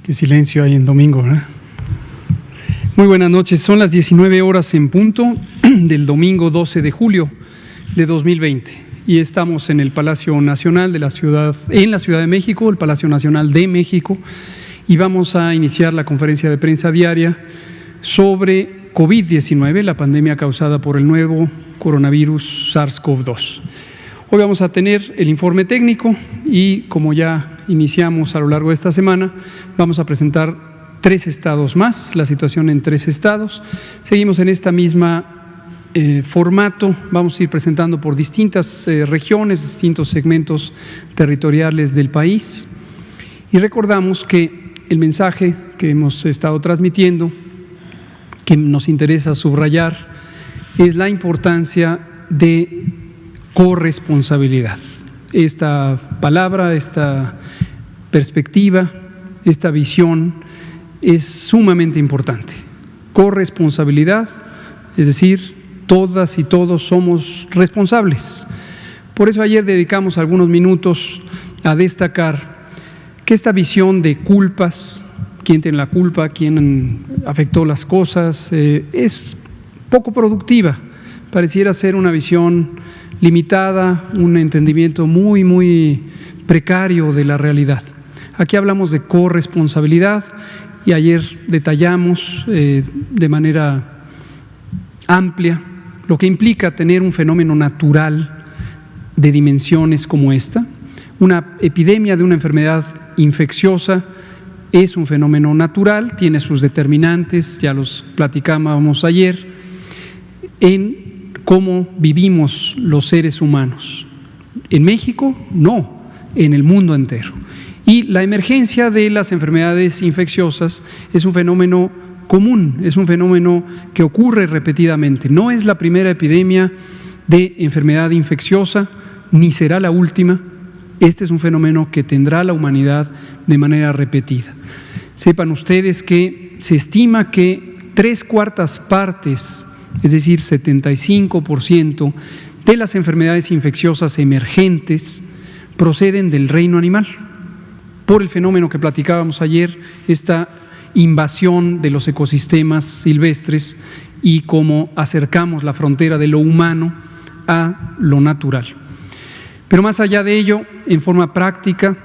Qué silencio hay en domingo, ¿verdad? Muy buenas noches, son las 19 horas en punto del domingo 12 de julio de 2020 y estamos en el Palacio Nacional de la Ciudad, en la Ciudad de México, el Palacio Nacional de México, y vamos a iniciar la conferencia de prensa diaria sobre COVID-19, la pandemia causada por el nuevo coronavirus SARS-CoV-2. Hoy vamos a tener el informe técnico y, como ya iniciamos a lo largo de esta semana, vamos a presentar 3 estados más, la situación en 3 estados. Seguimos en esta misma formato, vamos a ir presentando por distintas regiones, distintos segmentos territoriales del país. Y recordamos que el mensaje que hemos estado transmitiendo, que nos interesa subrayar, es la importancia de corresponsabilidad. Esta palabra, esta perspectiva, esta visión es sumamente importante. Corresponsabilidad, es decir, todas y todos somos responsables. Por eso ayer dedicamos algunos minutos a destacar que esta visión de culpas, quién tiene la culpa, quién afectó las cosas, es poco productiva. Pareciera ser una visión limitada, un entendimiento muy precario de la realidad. Aquí hablamos de corresponsabilidad y ayer detallamos de manera amplia lo que implica tener un fenómeno natural de dimensiones como esta. Una epidemia de una enfermedad infecciosa es un fenómeno natural, tiene sus determinantes, ya los platicábamos ayer, en cómo vivimos los seres humanos. En México, no, en el mundo entero. Y la emergencia de las enfermedades infecciosas es un fenómeno común, es un fenómeno que ocurre repetidamente. No es la primera epidemia de enfermedad infecciosa, ni será la última. Este es un fenómeno que tendrá la humanidad de manera repetida. Sepan ustedes que se estima que 3/4 partes, es decir, 75% de las enfermedades infecciosas emergentes proceden del reino animal, por el fenómeno que platicábamos ayer, esta invasión de los ecosistemas silvestres y cómo acercamos la frontera de lo humano a lo natural. Pero más allá de ello, en forma práctica,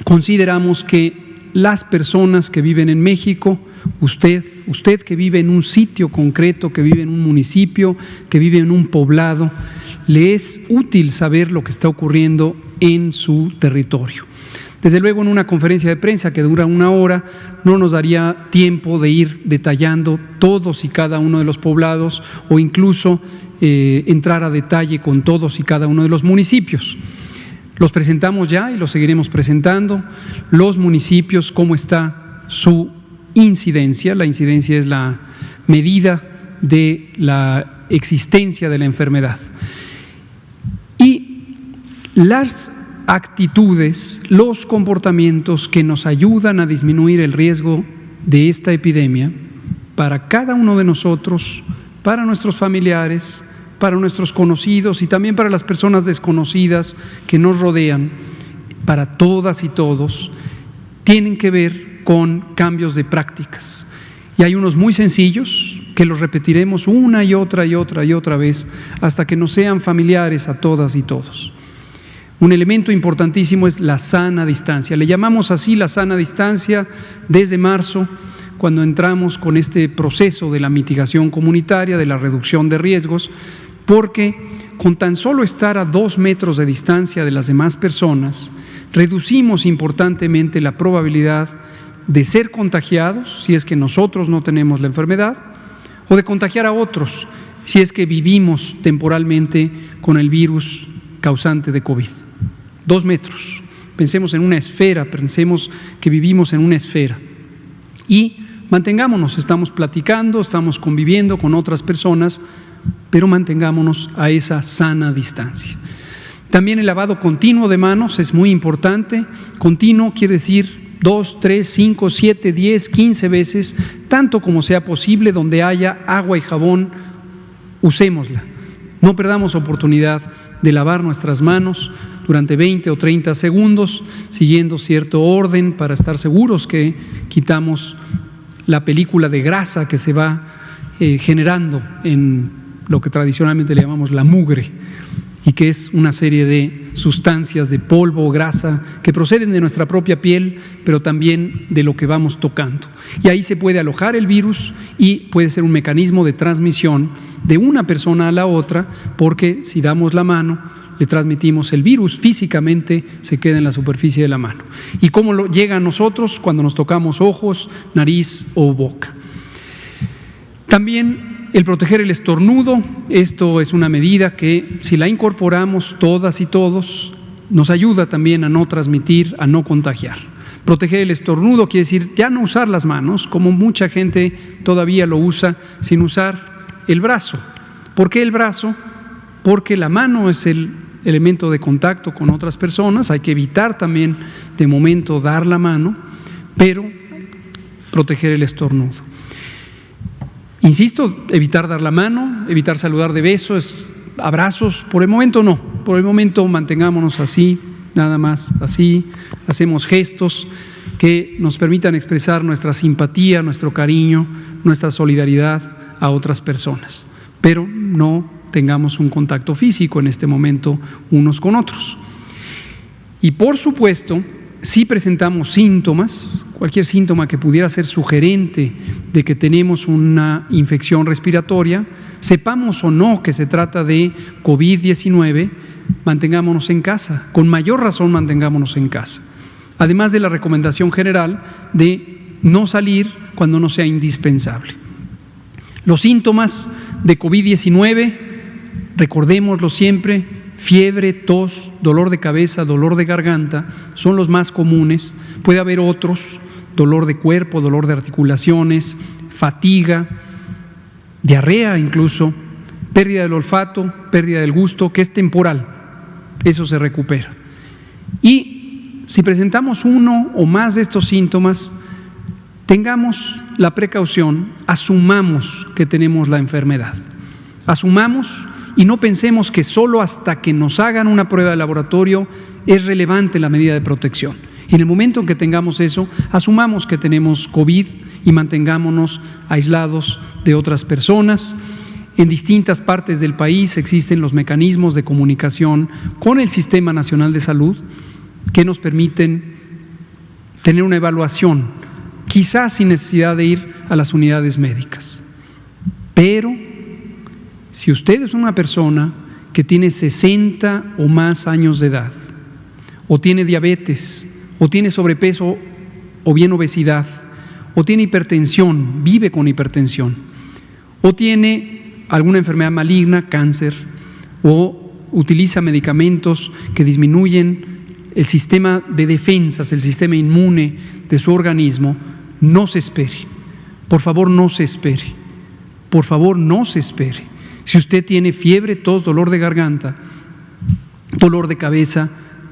consideramos que las personas que viven en México, usted que vive en un sitio concreto, que vive en un municipio, que vive en un poblado, le es útil saber lo que está ocurriendo en su territorio. Desde luego, en una conferencia de prensa que dura 1 hora, no nos daría tiempo de ir detallando todos y cada uno de los poblados o incluso entrar a detalle con todos y cada uno de los municipios. Los presentamos ya y los seguiremos presentando. Los municipios, cómo está su incidencia. La incidencia es la medida de la existencia de la enfermedad. Y las actitudes, los comportamientos que nos ayudan a disminuir el riesgo de esta epidemia para cada uno de nosotros, para nuestros familiares, para nuestros conocidos y también para las personas desconocidas que nos rodean, para todas y todos, tienen que ver con cambios de prácticas. Y hay unos muy sencillos que los repetiremos una y otra vez hasta que nos sean familiares a todas y todos. Un elemento importantísimo es la sana distancia. Le llamamos así la sana distancia desde marzo, cuando entramos con este proceso de la mitigación comunitaria, de la reducción de riesgos, porque con tan solo estar a 2 metros de distancia de las demás personas, reducimos importantemente la probabilidad de ser contagiados, si es que nosotros no tenemos la enfermedad, o de contagiar a otros, si es que vivimos temporalmente con el virus causante de COVID. 2 metros. Pensemos en una esfera, pensemos que vivimos en una esfera. Y mantengámonos, estamos platicando, estamos conviviendo con otras personas, pero mantengámonos a esa sana distancia. También el lavado continuo de manos es muy importante. Continuo quiere decir 2, 3, 5, 7, 10, 15 veces, tanto como sea posible. Donde haya agua y jabón, usémosla. No perdamos oportunidad de lavar nuestras manos durante 20 o 30 segundos, siguiendo cierto orden para estar seguros que quitamos la película de grasa que se va generando en lo que tradicionalmente le llamamos la mugre, y que es una serie de sustancias de polvo o grasa que proceden de nuestra propia piel, pero también de lo que vamos tocando. Y ahí se puede alojar el virus y puede ser un mecanismo de transmisión de una persona a la otra, porque si damos la mano, le transmitimos el virus, físicamente se queda en la superficie de la mano. ¿Y cómo llega a nosotros? Cuando nos tocamos ojos, nariz o boca. También el proteger el estornudo, esto es una medida que si la incorporamos todas y todos, nos ayuda también a no transmitir, a no contagiar. Proteger el estornudo quiere decir ya no usar las manos, como mucha gente todavía lo usa sin usar el brazo. ¿Por qué el brazo? Porque la mano es el elemento de contacto con otras personas, hay que evitar también de momento dar la mano, pero proteger el estornudo. Insisto, evitar dar la mano, evitar saludar de besos, abrazos, por el momento no, por el momento mantengámonos así, nada más así, hacemos gestos que nos permitan expresar nuestra simpatía, nuestro cariño, nuestra solidaridad a otras personas, pero no tengamos un contacto físico en este momento unos con otros. Y por supuesto, si presentamos síntomas, cualquier síntoma que pudiera ser sugerente de que tenemos una infección respiratoria, sepamos o no que se trata de COVID-19, mantengámonos en casa, con mayor razón mantengámonos en casa. Además de la recomendación general de no salir cuando no sea indispensable. Los síntomas de COVID-19, recordémoslo siempre: fiebre, tos, dolor de cabeza, dolor de garganta, son los más comunes. Puede haber otros: dolor de cuerpo, dolor de articulaciones, fatiga, diarrea incluso, pérdida del olfato, pérdida del gusto, que es temporal, eso se recupera. Y si presentamos uno o más de estos síntomas, tengamos la precaución, asumamos que tenemos la enfermedad. Asumamos y no pensemos que solo hasta que nos hagan una prueba de laboratorio es relevante la medida de protección. En el momento en que tengamos eso, asumamos que tenemos COVID y mantengámonos aislados de otras personas. En distintas partes del país existen los mecanismos de comunicación con el Sistema Nacional de Salud que nos permiten tener una evaluación, quizás sin necesidad de ir a las unidades médicas. Pero si usted es una persona que tiene 60 o más años de edad, o tiene diabetes, o tiene sobrepeso o bien obesidad, o tiene hipertensión, vive con hipertensión, o tiene alguna enfermedad maligna, cáncer, o utiliza medicamentos que disminuyen el sistema de defensas, el sistema inmune de su organismo, no se espere. Por favor, no se espere. Por favor, no se espere. Si usted tiene fiebre, tos, dolor de garganta, dolor de cabeza,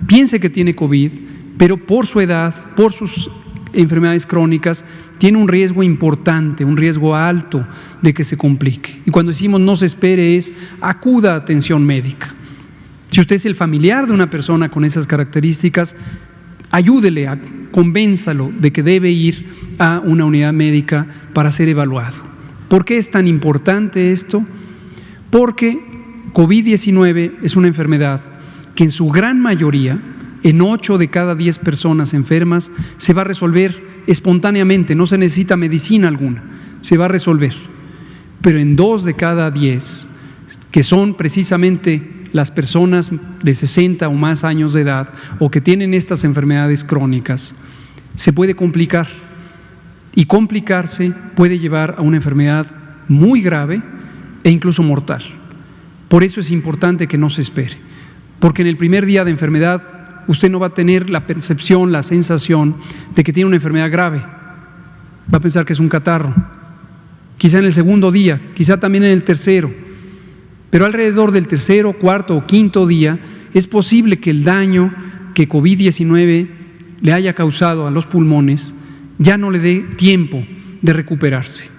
piense que tiene COVID, pero por su edad, por sus enfermedades crónicas, tiene un riesgo importante, un riesgo alto de que se complique. Y cuando decimos no se espere es acuda a atención médica. Si usted es el familiar de una persona con esas características, ayúdele, convénzalo de que debe ir a una unidad médica para ser evaluado. ¿Por qué es tan importante esto? Porque COVID-19 es una enfermedad que en su gran mayoría, en 8 de cada 10 personas enfermas, se va a resolver espontáneamente, no se necesita medicina alguna, se va a resolver. Pero en 2 de cada 10, que son precisamente las personas de 60 o más años de edad o que tienen estas enfermedades crónicas, se puede complicar, y complicarse puede llevar a una enfermedad muy grave e incluso mortal. Por eso es importante que no se espere, porque en el primer día de enfermedad usted no va a tener la percepción, la sensación de que tiene una enfermedad grave. Va a pensar que es un catarro. Quizá en el segundo día, quizá también en el tercero. Pero alrededor del tercero, cuarto o quinto día es posible que el daño que COVID-19 le haya causado a los pulmones ya no le dé tiempo de recuperarse.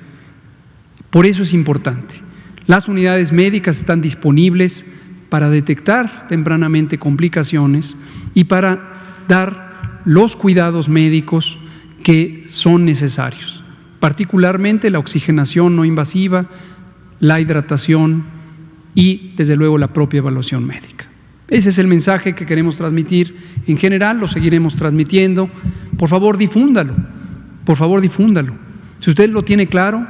Por eso es importante. Las unidades médicas están disponibles para detectar tempranamente complicaciones y para dar los cuidados médicos que son necesarios, particularmente la oxigenación no invasiva, la hidratación y, desde luego, la propia evaluación médica. Ese es el mensaje que queremos transmitir en general, lo seguiremos transmitiendo. Por favor, difúndalo. Por favor, difúndalo. Si usted lo tiene claro,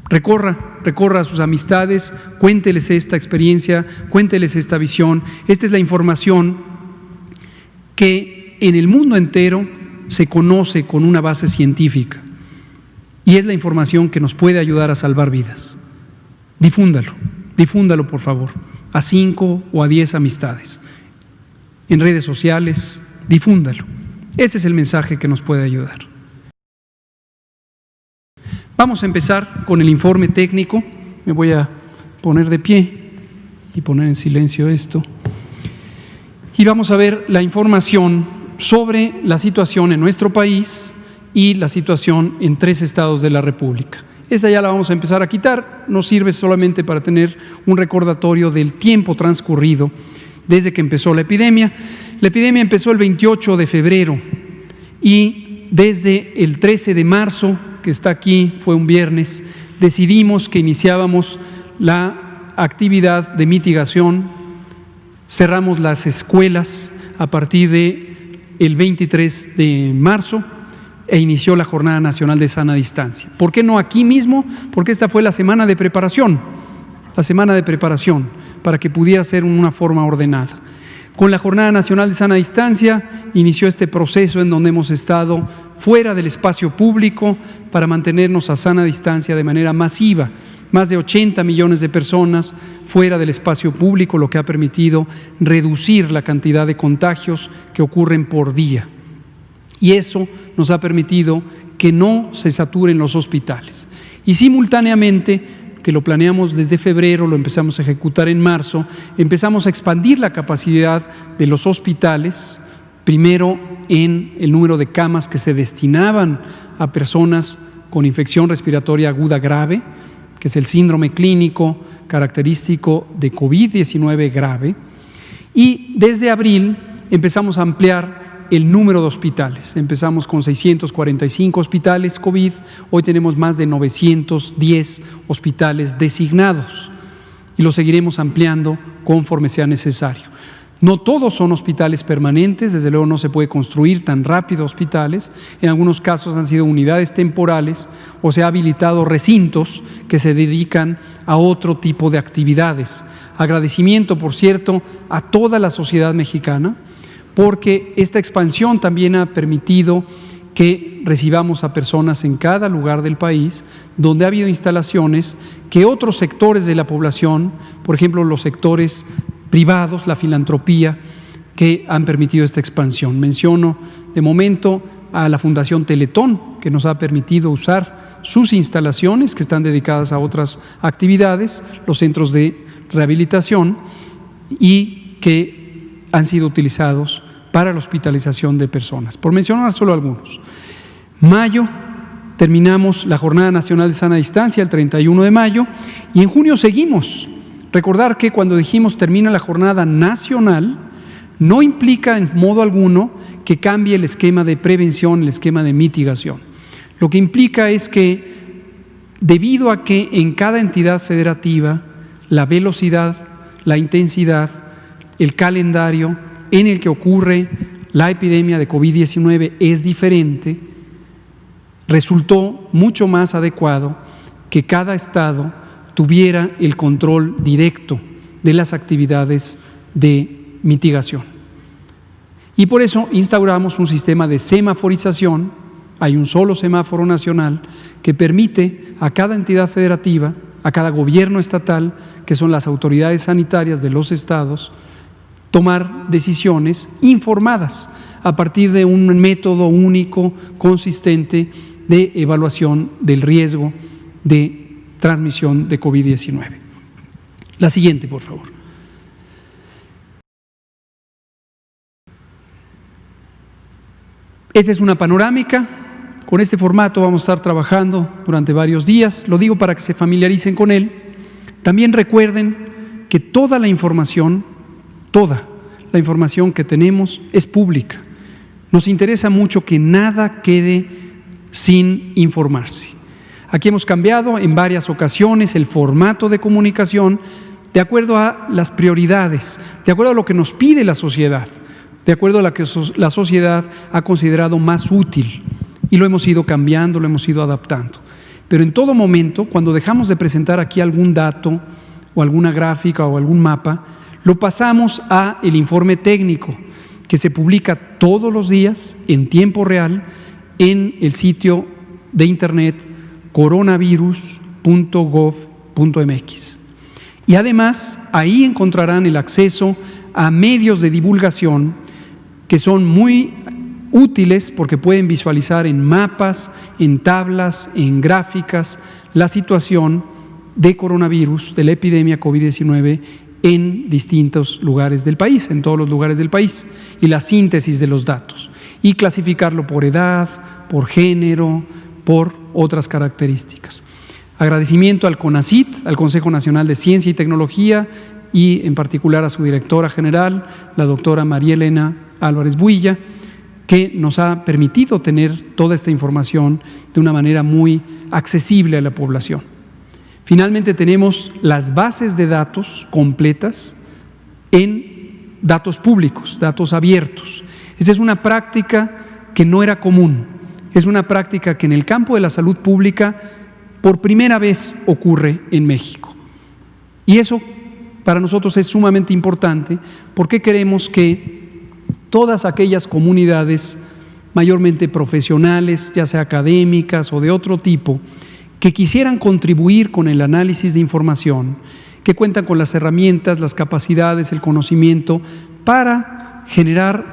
recorra a sus amistades, cuénteles esta experiencia, cuénteles esta visión. Esta es la información que en el mundo entero se conoce con una base científica y es la información que nos puede ayudar a salvar vidas. Difúndalo por favor, a 5 o a 10 amistades, en redes sociales, difúndalo. Ese es el mensaje que nos puede ayudar. Vamos a empezar con el informe técnico. Me voy a poner de pie y poner en silencio esto. Y vamos a ver la información sobre la situación en nuestro país y la situación en 3 estados de la República. Esta ya la vamos a empezar a quitar, nos sirve solamente para tener un recordatorio del tiempo transcurrido desde que empezó la epidemia. La epidemia empezó el 28 de febrero y desde el 13 de marzo, que está aquí, fue un viernes, decidimos que iniciábamos la actividad de mitigación. Cerramos las escuelas a partir del 23 de marzo e inició la Jornada Nacional de Sana Distancia. ¿Por qué no aquí mismo? Porque esta fue la semana de preparación, para que pudiera ser en una forma ordenada. Con la Jornada Nacional de Sana Distancia inició este proceso en donde hemos estado fuera del espacio público para mantenernos a sana distancia de manera masiva. Más de 80 millones de personas fuera del espacio público, lo que ha permitido reducir la cantidad de contagios que ocurren por día. Y eso nos ha permitido que no se saturen los hospitales. Y simultáneamente, que lo planeamos desde febrero, lo empezamos a ejecutar en marzo, empezamos a expandir la capacidad de los hospitales, primero en el número de camas que se destinaban a personas con infección respiratoria aguda grave, que es el síndrome clínico característico de COVID-19 grave, y desde abril empezamos a ampliar el número de hospitales. Empezamos con 645 hospitales COVID, hoy tenemos más de 910 hospitales designados y lo seguiremos ampliando conforme sea necesario. No todos son hospitales permanentes, desde luego no se puede construir tan rápido hospitales, en algunos casos han sido unidades temporales o se ha habilitado recintos que se dedican a otro tipo de actividades. Agradecimiento, por cierto, a toda la sociedad mexicana, porque esta expansión también ha permitido que recibamos a personas en cada lugar del país donde ha habido instalaciones que otros sectores de la población, por ejemplo los sectores privados, la filantropía, que han permitido esta expansión. Menciono de momento a la Fundación Teletón, que nos ha permitido usar sus instalaciones que están dedicadas a otras actividades, los centros de rehabilitación y que han sido utilizados para la hospitalización de personas, por mencionar solo algunos. Mayo, terminamos la Jornada Nacional de Sana Distancia el 31 de mayo y en junio seguimos. Recordar que cuando dijimos termina la jornada nacional, no implica en modo alguno que cambie el esquema de prevención, el esquema de mitigación. Lo que implica es que debido a que en cada entidad federativa la velocidad, la intensidad, el calendario en el que ocurre la epidemia de COVID-19 es diferente, resultó mucho más adecuado que cada estado tuviera el control directo de las actividades de mitigación. Y por eso instauramos un sistema de semaforización. Hay un solo semáforo nacional que permite a cada entidad federativa, a cada gobierno estatal, que son las autoridades sanitarias de los estados, tomar decisiones informadas a partir de un método único, consistente de evaluación del riesgo de transmisión de COVID-19. La siguiente, por favor. Esta es una panorámica. Con este formato vamos a estar trabajando durante varios días. Lo digo para que se familiaricen con él. También recuerden que toda la información que tenemos es pública. Nos interesa mucho que nada quede sin informarse. Aquí hemos cambiado en varias ocasiones el formato de comunicación de acuerdo a las prioridades, de acuerdo a lo que nos pide la sociedad, de acuerdo a lo que la sociedad ha considerado más útil, y lo hemos ido cambiando, lo hemos ido adaptando. Pero en todo momento, cuando dejamos de presentar aquí algún dato o alguna gráfica o algún mapa, lo pasamos a el informe técnico, que se publica todos los días en tiempo real en el sitio de internet coronavirus.gov.mx. Y además, ahí encontrarán el acceso a medios de divulgación que son muy útiles porque pueden visualizar en mapas, en tablas, en gráficas, la situación de coronavirus, de la epidemia COVID-19 en distintos lugares del país, en todos los lugares del país, y la síntesis de los datos, y clasificarlo por edad, por género, por otras características. Agradecimiento al CONACYT, al Consejo Nacional de Ciencia y Tecnología, y en particular a su directora general, la doctora María Elena Álvarez Builla, que nos ha permitido tener toda esta información de una manera muy accesible a la población. Finalmente tenemos las bases de datos completas en datos públicos, datos abiertos. Esta es una práctica que no era común, es una práctica que en el campo de la salud pública por primera vez ocurre en México. Y eso para nosotros es sumamente importante porque queremos que todas aquellas comunidades, mayormente profesionales, ya sea académicas o de otro tipo, que quisieran contribuir con el análisis de información, que cuentan con las herramientas, las capacidades, el conocimiento para generar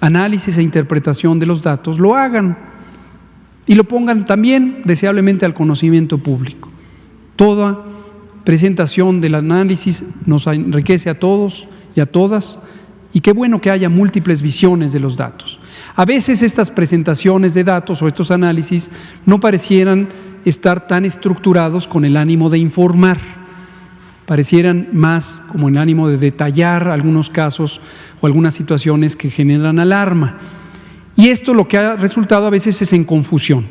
análisis e interpretación de los datos, lo hagan y lo pongan también deseablemente al conocimiento público. Toda presentación del análisis nos enriquece a todos y a todas, y qué bueno que haya múltiples visiones de los datos. A veces estas presentaciones de datos o estos análisis no parecieran estar tan estructurados con el ánimo de informar, parecieran más como el ánimo de detallar algunos casos o algunas situaciones que generan alarma. Y esto lo que ha resultado a veces es en confusión.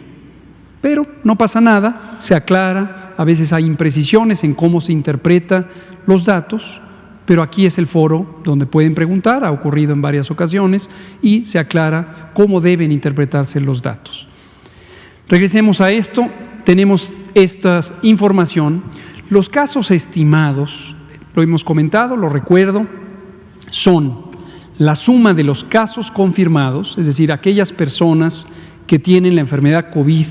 Pero no pasa nada, se aclara, a veces hay imprecisiones en cómo se interpreta los datos, pero aquí es el foro donde pueden preguntar, ha ocurrido en varias ocasiones, y se aclara cómo deben interpretarse los datos. Regresemos a esto, tenemos esta información. Los casos estimados, lo hemos comentado, lo recuerdo, son la suma de los casos confirmados, es decir, aquellas personas que tienen la enfermedad COVID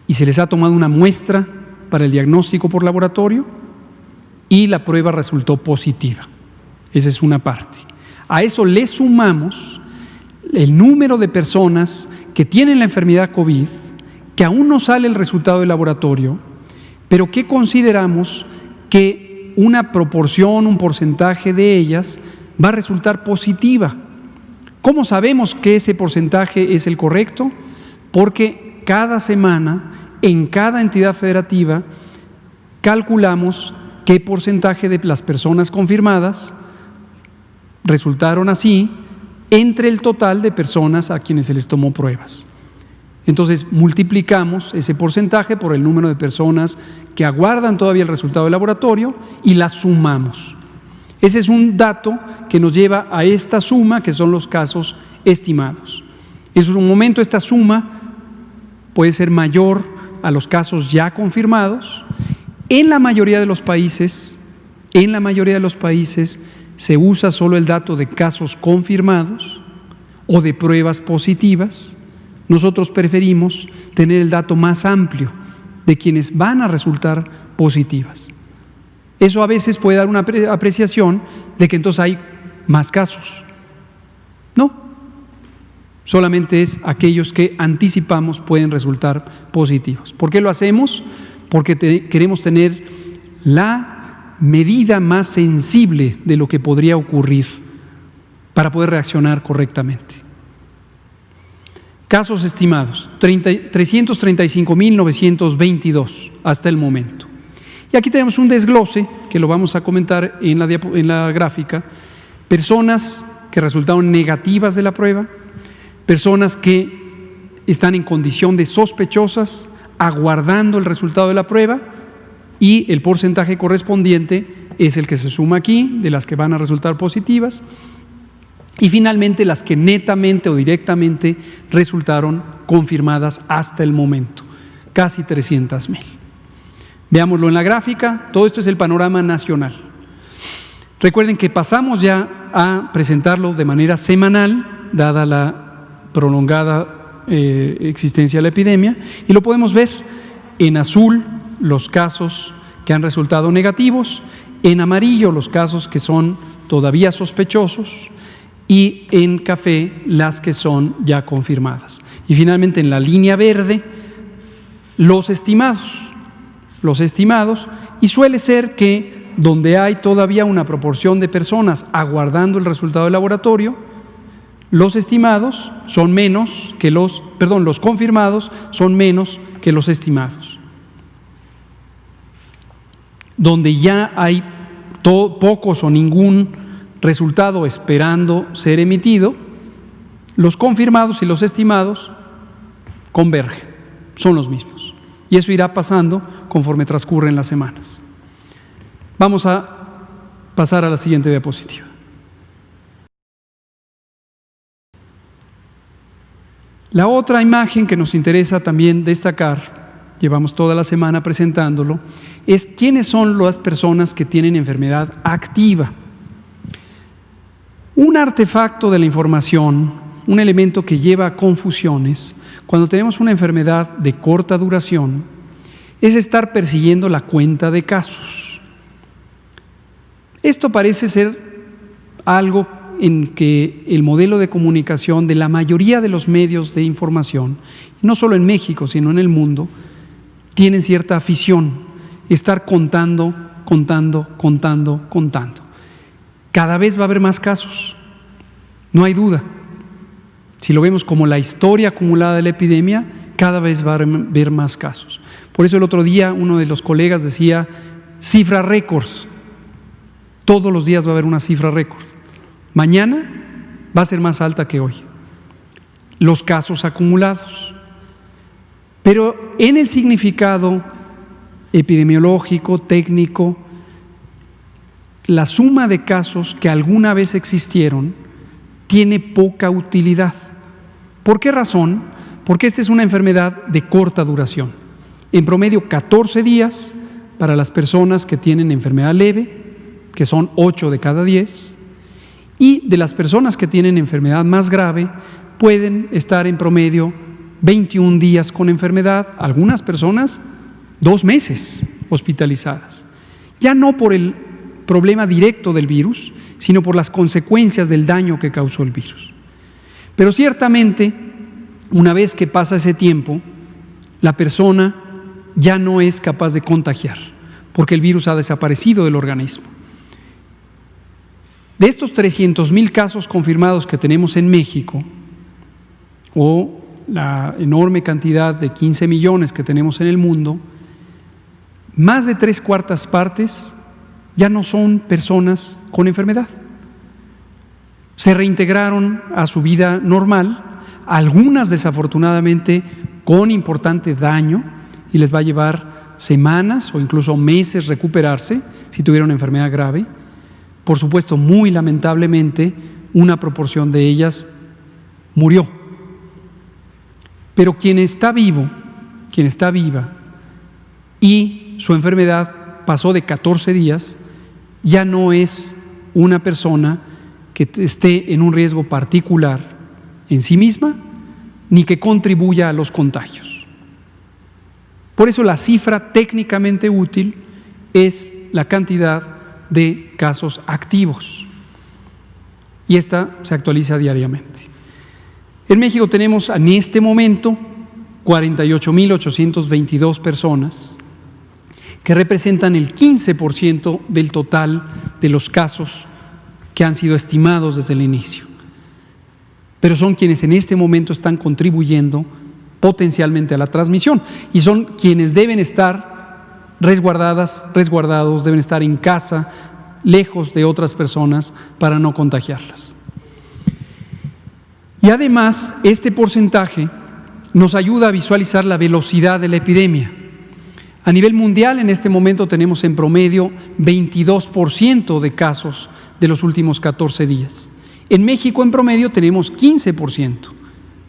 y se les ha tomado una muestra para el diagnóstico por laboratorio y la prueba resultó positiva. Esa es una parte. A eso le sumamos el número de personas que tienen la enfermedad COVID, que aún no sale el resultado del laboratorio, pero que consideramos que una proporción, un porcentaje de ellas va a resultar positiva. ¿Cómo sabemos que ese porcentaje es el correcto? Porque cada semana, en cada entidad federativa, calculamos qué porcentaje de las personas confirmadas resultaron así entre el total de personas a quienes se les tomó pruebas. Entonces multiplicamos ese porcentaje por el número de personas que aguardan todavía el resultado del laboratorio y la sumamos. Ese es un dato que nos lleva a esta suma, que son los casos estimados. En su momento esta suma puede ser mayor a los casos ya confirmados. En la mayoría de los países se usa solo el dato de casos confirmados o de pruebas positivas. Nosotros preferimos tener el dato más amplio de quienes van a resultar positivas. Eso a veces puede dar una apreciación de que entonces hay más casos. No, solamente es aquellos que anticipamos pueden resultar positivos. ¿Por qué lo hacemos? Porque queremos tener la medida más sensible de lo que podría ocurrir para poder reaccionar correctamente. Casos estimados, 335.922 hasta el momento. Y aquí tenemos un desglose, que lo vamos a comentar en la gráfica. Personas que resultaron negativas de la prueba, personas que están en condición de sospechosas, aguardando el resultado de la prueba, y el porcentaje correspondiente es el que se suma aquí, de las que van a resultar positivas, y finalmente las que netamente o directamente resultaron confirmadas hasta el momento, casi 300,000. Veámoslo en la gráfica. Todo esto es el panorama nacional. Recuerden que pasamos ya a presentarlo de manera semanal, dada la prolongada existencia de la epidemia, y lo podemos ver en azul los casos que han resultado negativos, en amarillo los casos que son todavía sospechosos y en café las que son ya confirmadas. Y finalmente en la línea verde los estimados, y suele ser que donde hay todavía una proporción de personas aguardando el resultado del laboratorio, los estimados son menos que los confirmados son menos que los estimados. Donde ya hay pocos o ningún resultado esperando ser emitido, los confirmados y los estimados convergen, son los mismos. Y eso irá pasando conforme transcurren las semanas. Vamos a pasar a la siguiente diapositiva. La otra imagen que nos interesa también destacar, llevamos toda la semana presentándolo, es quiénes son las personas que tienen enfermedad activa. Un artefacto de la información, un elemento que lleva a confusiones, cuando tenemos una enfermedad de corta duración, es estar persiguiendo la cuenta de casos. Esto parece ser algo en que el modelo de comunicación de la mayoría de los medios de información, no solo en México, sino en el mundo, tienen cierta afición, estar contando. Cada vez va a haber más casos, no hay duda. Si lo vemos como la historia acumulada de la epidemia, cada vez va a haber más casos. Por eso el otro día uno de los colegas decía, cifra récords. Todos los días va a haber una cifra récord. Mañana va a ser más alta que hoy. Los casos acumulados. Pero en el significado epidemiológico, técnico, la suma de casos que alguna vez existieron tiene poca utilidad. ¿Por qué razón? Porque esta es una enfermedad de corta duración. En promedio 14 días para las personas que tienen enfermedad leve, que son 8 de cada 10, y de las personas que tienen enfermedad más grave pueden estar en promedio 21 días con enfermedad, algunas personas 2 meses hospitalizadas. Ya no por el problema directo del virus, sino por las consecuencias del daño que causó el virus. Pero ciertamente, una vez que pasa ese tiempo, la persona ya no es capaz de contagiar, porque el virus ha desaparecido del organismo. De estos 300,000 casos confirmados que tenemos en México, o la enorme cantidad de 15 millones que tenemos en el mundo, más de 3/4 partes ya no son personas con enfermedad. Se reintegraron a su vida normal, algunas desafortunadamente con importante daño, y les va a llevar semanas o incluso meses recuperarse si tuvieron enfermedad grave. Por supuesto, muy lamentablemente, una proporción de ellas murió. Pero quien está vivo, quien está viva, y su enfermedad pasó de 14 días, ya no es una persona que esté en un riesgo particular en sí misma, ni que contribuya a los contagios. Por eso la cifra técnicamente útil es la cantidad de casos activos, y esta se actualiza diariamente. En México tenemos en este momento 48,822 personas que representan el 15% del total de los casos que han sido estimados desde el inicio. Pero son quienes en este momento están contribuyendo potencialmente a la transmisión, y son quienes deben estar resguardados, deben estar en casa, lejos de otras personas para no contagiarlas. Y además, este porcentaje nos ayuda a visualizar la velocidad de la epidemia. A nivel mundial, en este momento tenemos en promedio 22% de casos de los últimos 14 días. En México, en promedio, tenemos 15%,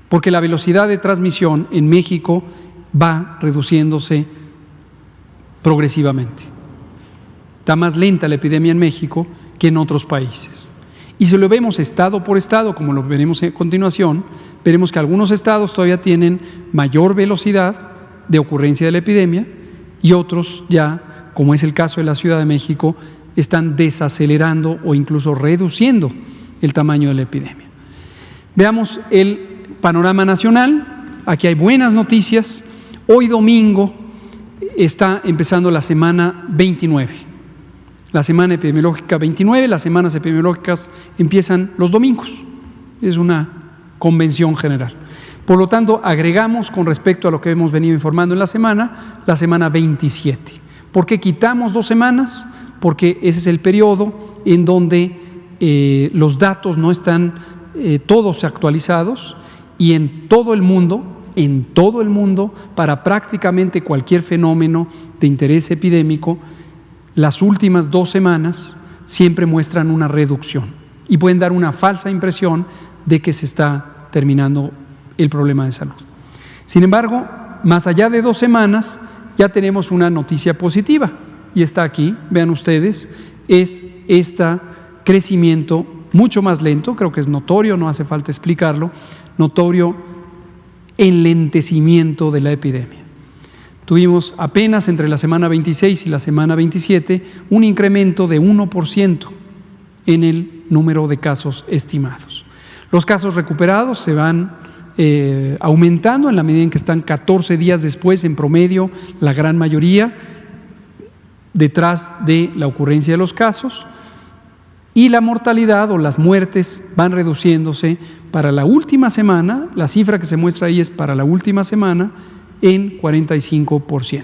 porque la velocidad de transmisión en México va reduciéndose progresivamente. Está más lenta la epidemia en México que en otros países. Y si lo vemos estado por estado, como lo veremos a continuación, veremos que algunos estados todavía tienen mayor velocidad de ocurrencia de la epidemia y otros ya, como es el caso de la Ciudad de México, están desacelerando o incluso reduciendo el tamaño de la epidemia. Veamos el panorama nacional. Aquí hay buenas noticias. Hoy domingo está empezando la semana 29. La semana epidemiológica 29, las semanas epidemiológicas empiezan los domingos. Es una convención general. Por lo tanto, agregamos con respecto a lo que hemos venido informando en la semana 27. ¿Por qué quitamos 2 semanas? Porque ese es el periodo en donde los datos no están todos actualizados y en todo el mundo, para prácticamente cualquier fenómeno de interés epidémico, las últimas 2 semanas siempre muestran una reducción y pueden dar una falsa impresión de que se está terminando el problema de salud. Sin embargo, más allá de 2 semanas, ya tenemos una noticia positiva y está aquí, vean ustedes, es este crecimiento mucho más lento, creo que es notorio, no hace falta explicarlo, notorio enlentecimiento de la epidemia. Tuvimos apenas entre la semana 26 y la semana 27 un incremento de 1% en el número de casos estimados. Los casos recuperados se van aumentando en la medida en que están 14 días después, en promedio, la gran mayoría, detrás de la ocurrencia de los casos, y la mortalidad o las muertes van reduciéndose para la última semana. La cifra que se muestra ahí es para la última semana, en 45%.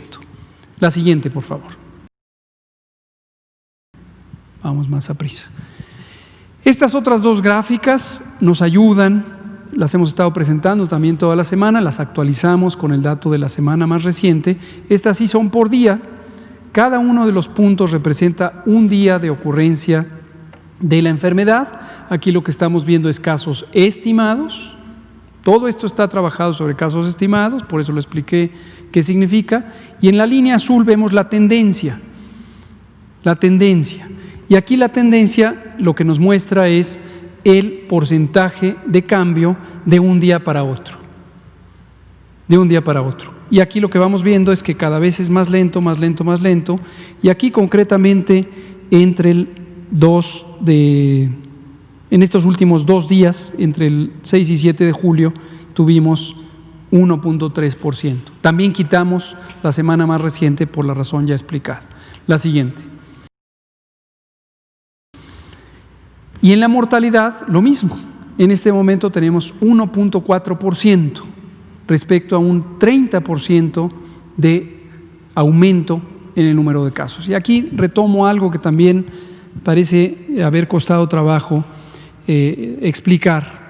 La siguiente, por favor. Vamos más a prisa. Estas otras 2 gráficas nos ayudan, las hemos estado presentando también toda la semana, las actualizamos con el dato de la semana más reciente. Estas sí son por día. Cada uno de los puntos representa un día de ocurrencia de la enfermedad. Aquí lo que estamos viendo es casos estimados. Todo esto está trabajado sobre casos estimados, por eso lo expliqué qué significa. Y en la línea azul vemos la tendencia. Y aquí la tendencia lo que nos muestra es el porcentaje de cambio de un día para otro. Y aquí lo que vamos viendo es que cada vez es más lento. Y aquí concretamente en estos últimos 2 días, entre el 6 y 7 de julio, tuvimos 1.3%. También quitamos la semana más reciente por la razón ya explicada. La siguiente. Y en la mortalidad, lo mismo. En este momento tenemos 1.4% respecto a un 30% de aumento en el número de casos. Y aquí retomo algo que también parece haber costado trabajo explicar.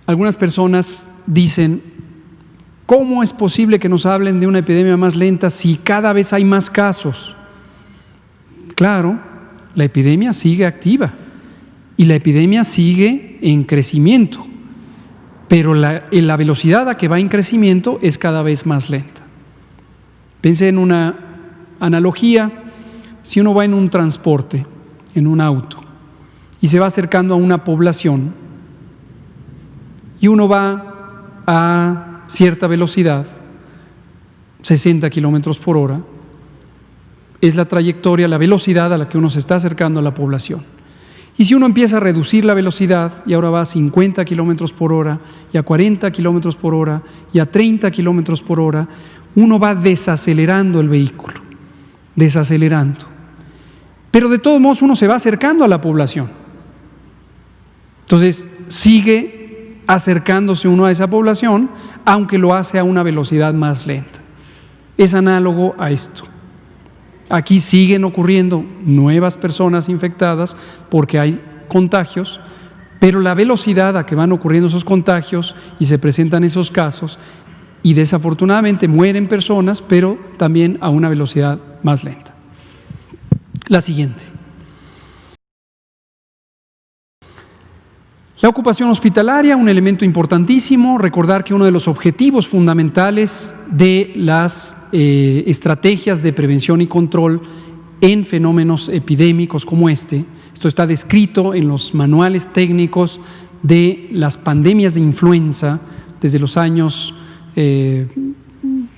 Algunas personas dicen, ¿cómo es posible que nos hablen de una epidemia más lenta si cada vez hay más casos? Claro, la epidemia sigue activa y la epidemia sigue en crecimiento, pero la velocidad a que va en crecimiento es cada vez más lenta. Pensé en una analogía. Si uno va en un transporte, en un auto, y se va acercando a una población, y uno va a cierta velocidad, 60 kilómetros por hora, es la trayectoria, la velocidad a la que uno se está acercando a la población. Y si uno empieza a reducir la velocidad, y ahora va a 50 kilómetros por hora, y a 40 kilómetros por hora, y a 30 kilómetros por hora, uno va desacelerando el vehículo, pero de todos modos uno se va acercando a la población. Entonces acercándose uno a esa población, aunque lo hace a una velocidad más lenta. Es análogo a esto. Aquí siguen ocurriendo nuevas personas infectadas porque hay contagios, pero la velocidad a que van ocurriendo esos contagios y se presentan esos casos, y desafortunadamente mueren personas, pero también a una velocidad más lenta. La siguiente. La ocupación hospitalaria, un elemento importantísimo. Recordar que uno de los objetivos fundamentales de las estrategias de prevención y control en fenómenos epidémicos como este, esto está descrito en los manuales técnicos de las pandemias de influenza desde los años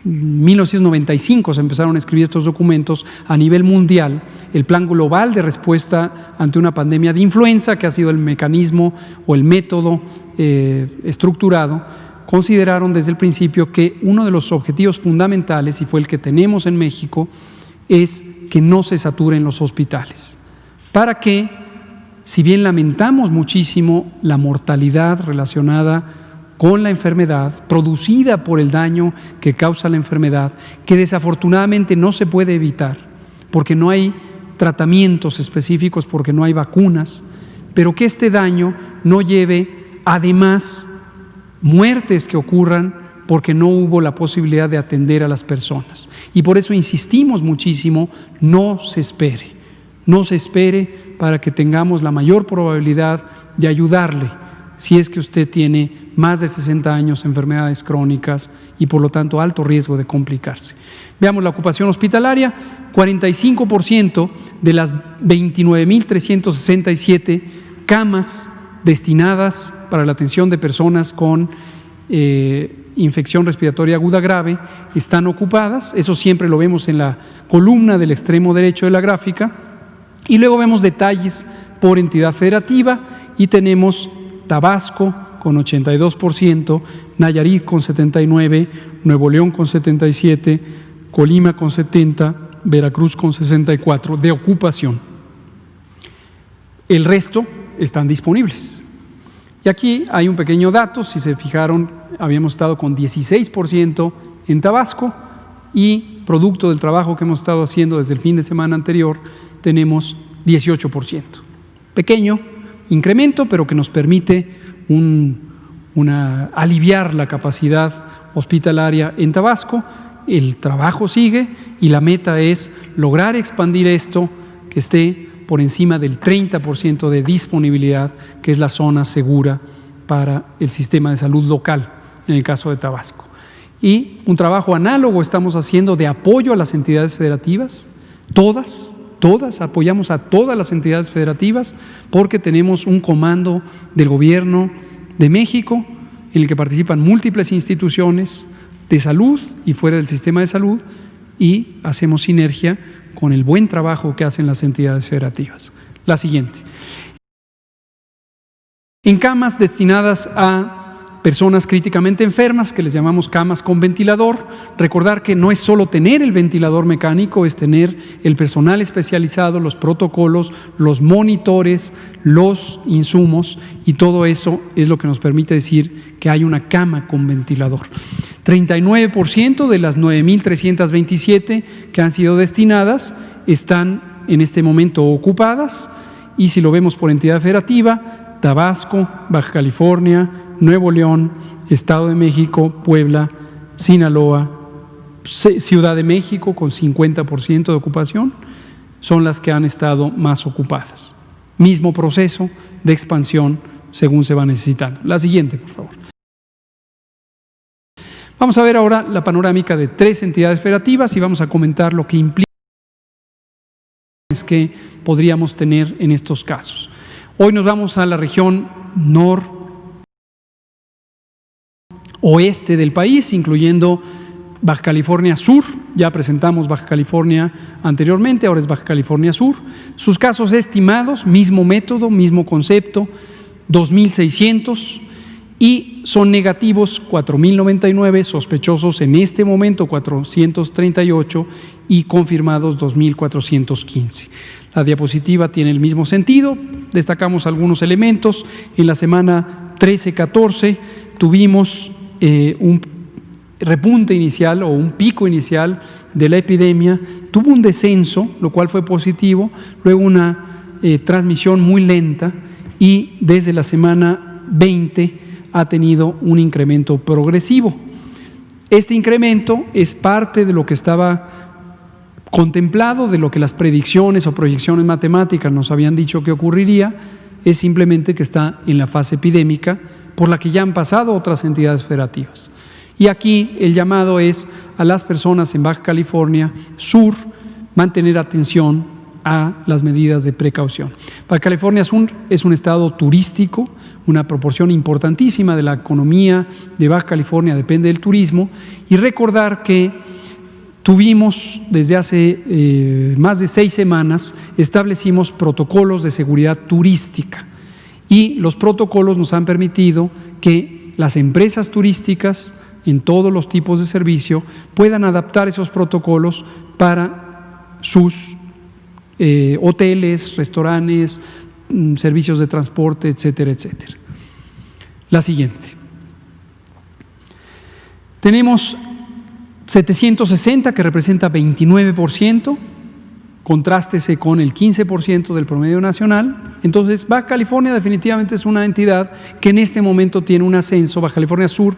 1995 se empezaron a escribir estos documentos a nivel mundial, el Plan Global de Respuesta ante una Pandemia de Influenza, que ha sido el mecanismo o el método estructurado. Consideraron desde el principio que uno de los objetivos fundamentales, y fue el que tenemos en México, es que no se saturen los hospitales, para que, si bien lamentamos muchísimo la mortalidad relacionada con la enfermedad, producida por el daño que causa la enfermedad, que desafortunadamente no se puede evitar, porque no hay tratamientos específicos, porque no hay vacunas, pero que este daño no lleve además muertes que ocurran porque no hubo la posibilidad de atender a las personas. Y por eso insistimos muchísimo, no se espere para que tengamos la mayor probabilidad de ayudarle si es que usted tiene más de 60 años, enfermedades crónicas y por lo tanto alto riesgo de complicarse. Veamos la ocupación hospitalaria. 45% de las 29.367 camas destinadas para la atención de personas con infección respiratoria aguda grave están ocupadas. Eso siempre lo vemos en la columna del extremo derecho de la gráfica. Y luego vemos detalles por entidad federativa y tenemos Tabasco con 82%, Nayarit con 79%, Nuevo León con 77%, Colima con 70%, Veracruz con 64% de ocupación. El resto están disponibles. Y aquí hay un pequeño dato, si se fijaron, habíamos estado con 16% en Tabasco y producto del trabajo que hemos estado haciendo desde el fin de semana anterior, tenemos 18%. Pequeño incremento, pero que nos permite aliviar la capacidad hospitalaria en Tabasco. El trabajo sigue y la meta es lograr expandir esto, que esté por encima del 30% de disponibilidad, que es la zona segura para el sistema de salud local, en el caso de Tabasco. Y un trabajo análogo estamos haciendo de apoyo a las entidades federativas, todas apoyamos a todas las entidades federativas porque tenemos un comando del gobierno de México en el que participan múltiples instituciones de salud y fuera del sistema de salud y hacemos sinergia con el buen trabajo que hacen las entidades federativas. La siguiente. En camas destinadas a personas críticamente enfermas, que les llamamos camas con ventilador, recordar que no es solo tener el ventilador mecánico, es tener el personal especializado, los protocolos, los monitores, los insumos, y todo eso es lo que nos permite decir que hay una cama con ventilador. 39% de las 9.327 que han sido destinadas están en este momento ocupadas, y si lo vemos por entidad federativa, Tabasco, Baja California, Nuevo León, Estado de México, Puebla, Sinaloa, Ciudad de México con 50% de ocupación, son las que han estado más ocupadas. Mismo proceso de expansión según se va necesitando. La siguiente, por favor. Vamos a ver ahora la panorámica de 3 entidades federativas y vamos a comentar lo que implica que podríamos tener en estos casos. Hoy nos vamos a la región noroeste del país, incluyendo Baja California Sur. Ya presentamos Baja California anteriormente, ahora es Baja California Sur. Sus casos estimados, mismo método, mismo concepto, 2.600, y son negativos 4.099, sospechosos en este momento 438 y confirmados 2.415. La diapositiva tiene el mismo sentido, destacamos algunos elementos. En la semana 13-14 tuvimos repunte inicial o un pico inicial de la epidemia, tuvo un descenso, lo cual fue positivo, luego una transmisión muy lenta y desde la semana 20 ha tenido un incremento progresivo. Este incremento es parte de lo que estaba contemplado, de lo que las predicciones o proyecciones matemáticas nos habían dicho que ocurriría, es simplemente que está en la fase epidémica por la que ya han pasado otras entidades federativas. Y aquí el llamado es a las personas en Baja California Sur mantener atención a las medidas de precaución. Baja California Sur es un estado turístico, una proporción importantísima de la economía de Baja California depende del turismo, y recordar que tuvimos desde hace más de 6 semanas, establecimos protocolos de seguridad turística y los protocolos nos han permitido que las empresas turísticas en todos los tipos de servicio puedan adaptar esos protocolos para sus hoteles, restaurantes, servicios de transporte, etcétera, etcétera. La siguiente. Tenemos 760 que representa 29%, contrástese con el 15% del promedio nacional. Entonces, Baja California definitivamente es una entidad que en este momento tiene un ascenso, Baja California Sur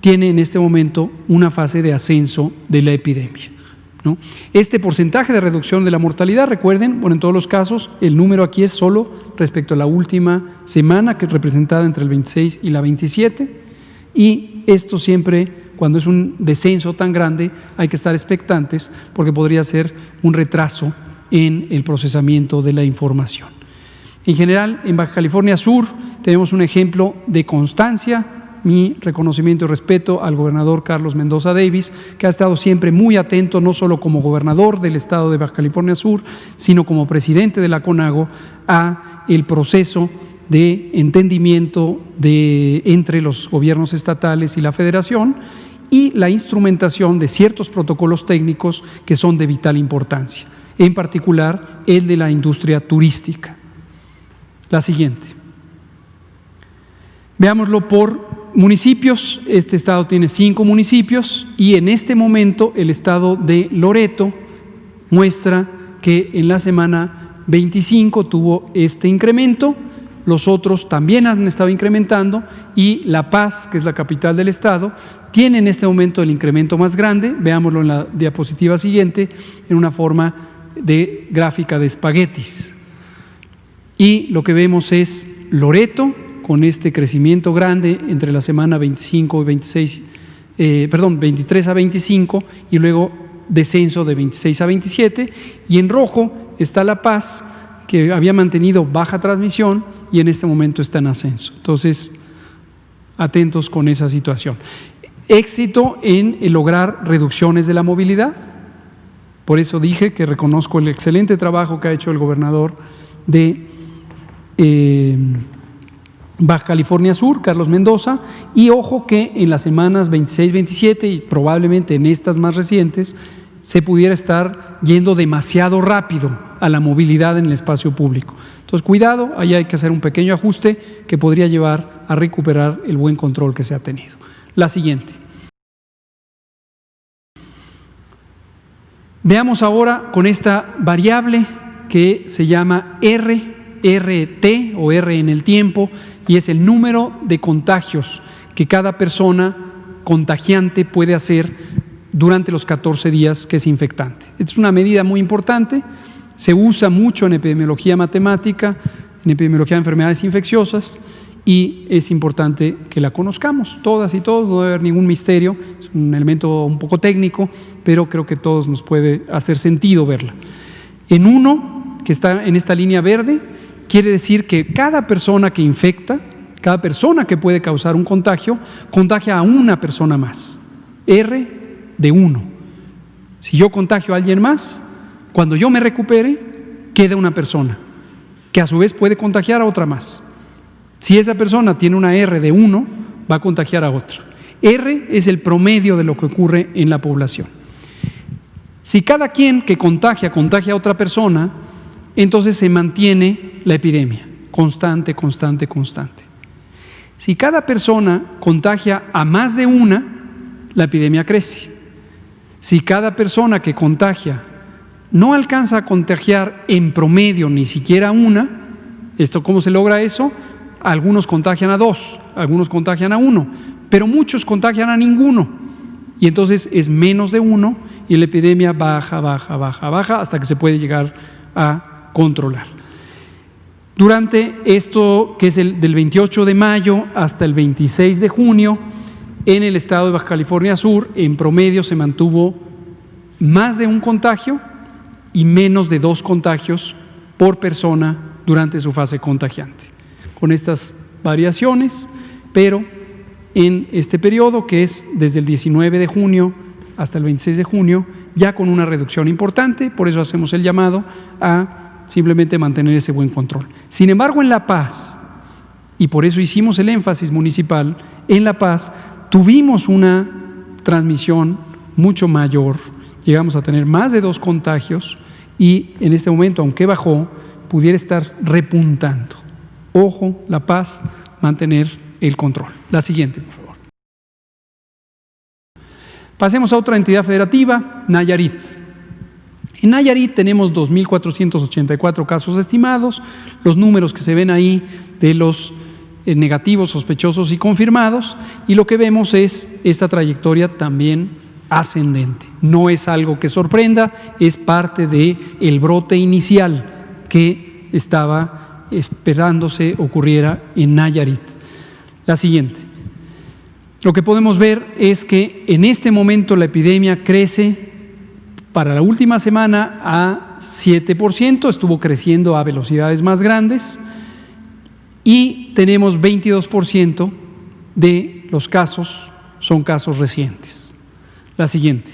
tiene en este momento una fase de ascenso de la epidemia, ¿no? Este porcentaje de reducción de la mortalidad, recuerden, bueno, en todos los casos, el número aquí es solo respecto a la última semana, que es representada entre el 26 y la 27, y esto siempre, cuando es un descenso tan grande, hay que estar expectantes porque podría ser un retraso en el procesamiento de la información. En general, en Baja California Sur tenemos un ejemplo de constancia. Mi reconocimiento y respeto al gobernador Carlos Mendoza Davis, que ha estado siempre muy atento, no solo como gobernador del estado de Baja California Sur, sino como presidente de la CONAGO, a el proceso de entendimiento entre los gobiernos estatales y la federación y la instrumentación de ciertos protocolos técnicos que son de vital importancia, en particular el de la industria turística. La siguiente. Veámoslo por municipios. Este estado tiene 5 municipios y en este momento el estado de Loreto muestra que en la semana 25 tuvo este incremento. Los otros también han estado incrementando y La Paz, que es la capital del estado, tiene en este momento el incremento más grande. Veámoslo en la diapositiva siguiente en una forma de gráfica de espaguetis. Y lo que vemos es Loreto con este crecimiento grande entre la semana 25 y 23 a 25 y luego descenso de 26 a 27. Y en rojo está La Paz, que había mantenido baja transmisión y en este momento está en ascenso. Entonces, atentos con esa situación. Éxito en lograr reducciones de la movilidad. Por eso dije que reconozco el excelente trabajo que ha hecho el gobernador de Baja California Sur, Carlos Mendoza, y ojo que en las semanas 26, 27 y probablemente en estas más recientes se pudiera estar yendo demasiado rápido a la movilidad en el espacio público. Entonces, cuidado, ahí hay que hacer un pequeño ajuste que podría llevar a recuperar el buen control que se ha tenido. La siguiente. Veamos ahora con esta variable que se llama RT o R en el tiempo, y es el número de contagios que cada persona contagiante puede hacer durante los 14 días que es infectante. Esta es una medida muy importante, se usa mucho en epidemiología matemática, en epidemiología de enfermedades infecciosas, y es importante que la conozcamos, todas y todos, no debe haber ningún misterio, es un elemento un poco técnico, pero creo que a todos nos puede hacer sentido verla. En 1, que está en esta línea verde, quiere decir que cada persona que infecta, cada persona que puede causar un contagio, contagia a una persona más. R de 1. Si yo contagio a alguien más, cuando yo me recupere, queda una persona, que a su vez puede contagiar a otra más. Si esa persona tiene una R de 1, va a contagiar a otra. R es el promedio de lo que ocurre en la población. Si cada quien que contagia a otra persona, entonces se mantiene la epidemia, constante, constante, constante. Si cada persona contagia a más de una, la epidemia crece. Si cada persona que contagia no alcanza a contagiar en promedio ni siquiera una, ¿cómo se logra eso? Algunos contagian a 2, algunos contagian a 1, pero muchos contagian a ninguno. Y entonces es menos de 1 y la epidemia baja hasta que se puede llegar a controlar. Durante esto, que es del 28 de mayo hasta el 26 de junio, en el estado de Baja California Sur, en promedio se mantuvo más de un contagio y menos de 2 contagios por persona durante su fase contagiante. Con estas variaciones, pero en este periodo, que es desde el 19 de junio hasta el 26 de junio, ya con una reducción importante, por eso hacemos el llamado a simplemente mantener ese buen control. Sin embargo, en La Paz, y por eso hicimos el énfasis municipal, en La Paz tuvimos una transmisión mucho mayor, llegamos a tener más de 2 contagios y en este momento, aunque bajó, pudiera estar repuntando. Ojo, La Paz, mantener el control. La siguiente, por favor. Pasemos a otra entidad federativa, Nayarit. En Nayarit tenemos 2.484 casos estimados, los números que se ven ahí de los negativos, sospechosos y confirmados, y lo que vemos es esta trayectoria también ascendente. No es algo que sorprenda, es parte del brote inicial que estaba esperándose ocurriera en Nayarit. La siguiente. Lo que podemos ver es que en este momento la epidemia crece para la última semana a 7%, estuvo creciendo a velocidades más grandes y tenemos 22% de los casos son casos recientes. La siguiente.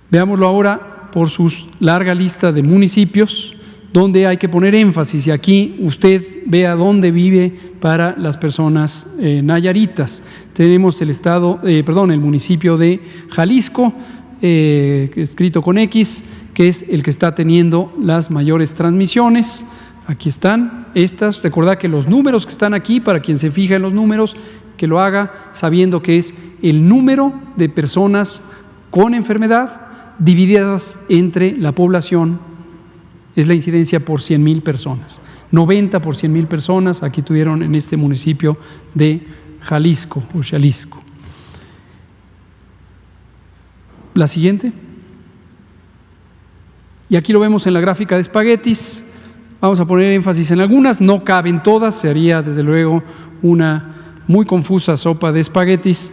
Veámoslo ahora por su larga lista de municipios donde hay que poner énfasis, y aquí usted vea dónde vive para las personas nayaritas. Tenemos el municipio de Jalisco, escrito con X, que es el que está teniendo las mayores transmisiones. Aquí están estas. Recordad que los números que están aquí, para quien se fija en los números, que lo haga sabiendo que es el número de personas con enfermedad divididas entre la población, es la incidencia por 100,000 personas. 90 por 100,000 personas aquí tuvieron en este municipio de Jalisco o Xalisco. La siguiente. Y aquí lo vemos en la gráfica de espaguetis. Vamos a poner énfasis en algunas, no caben todas, sería desde luego una muy confusa sopa de espaguetis.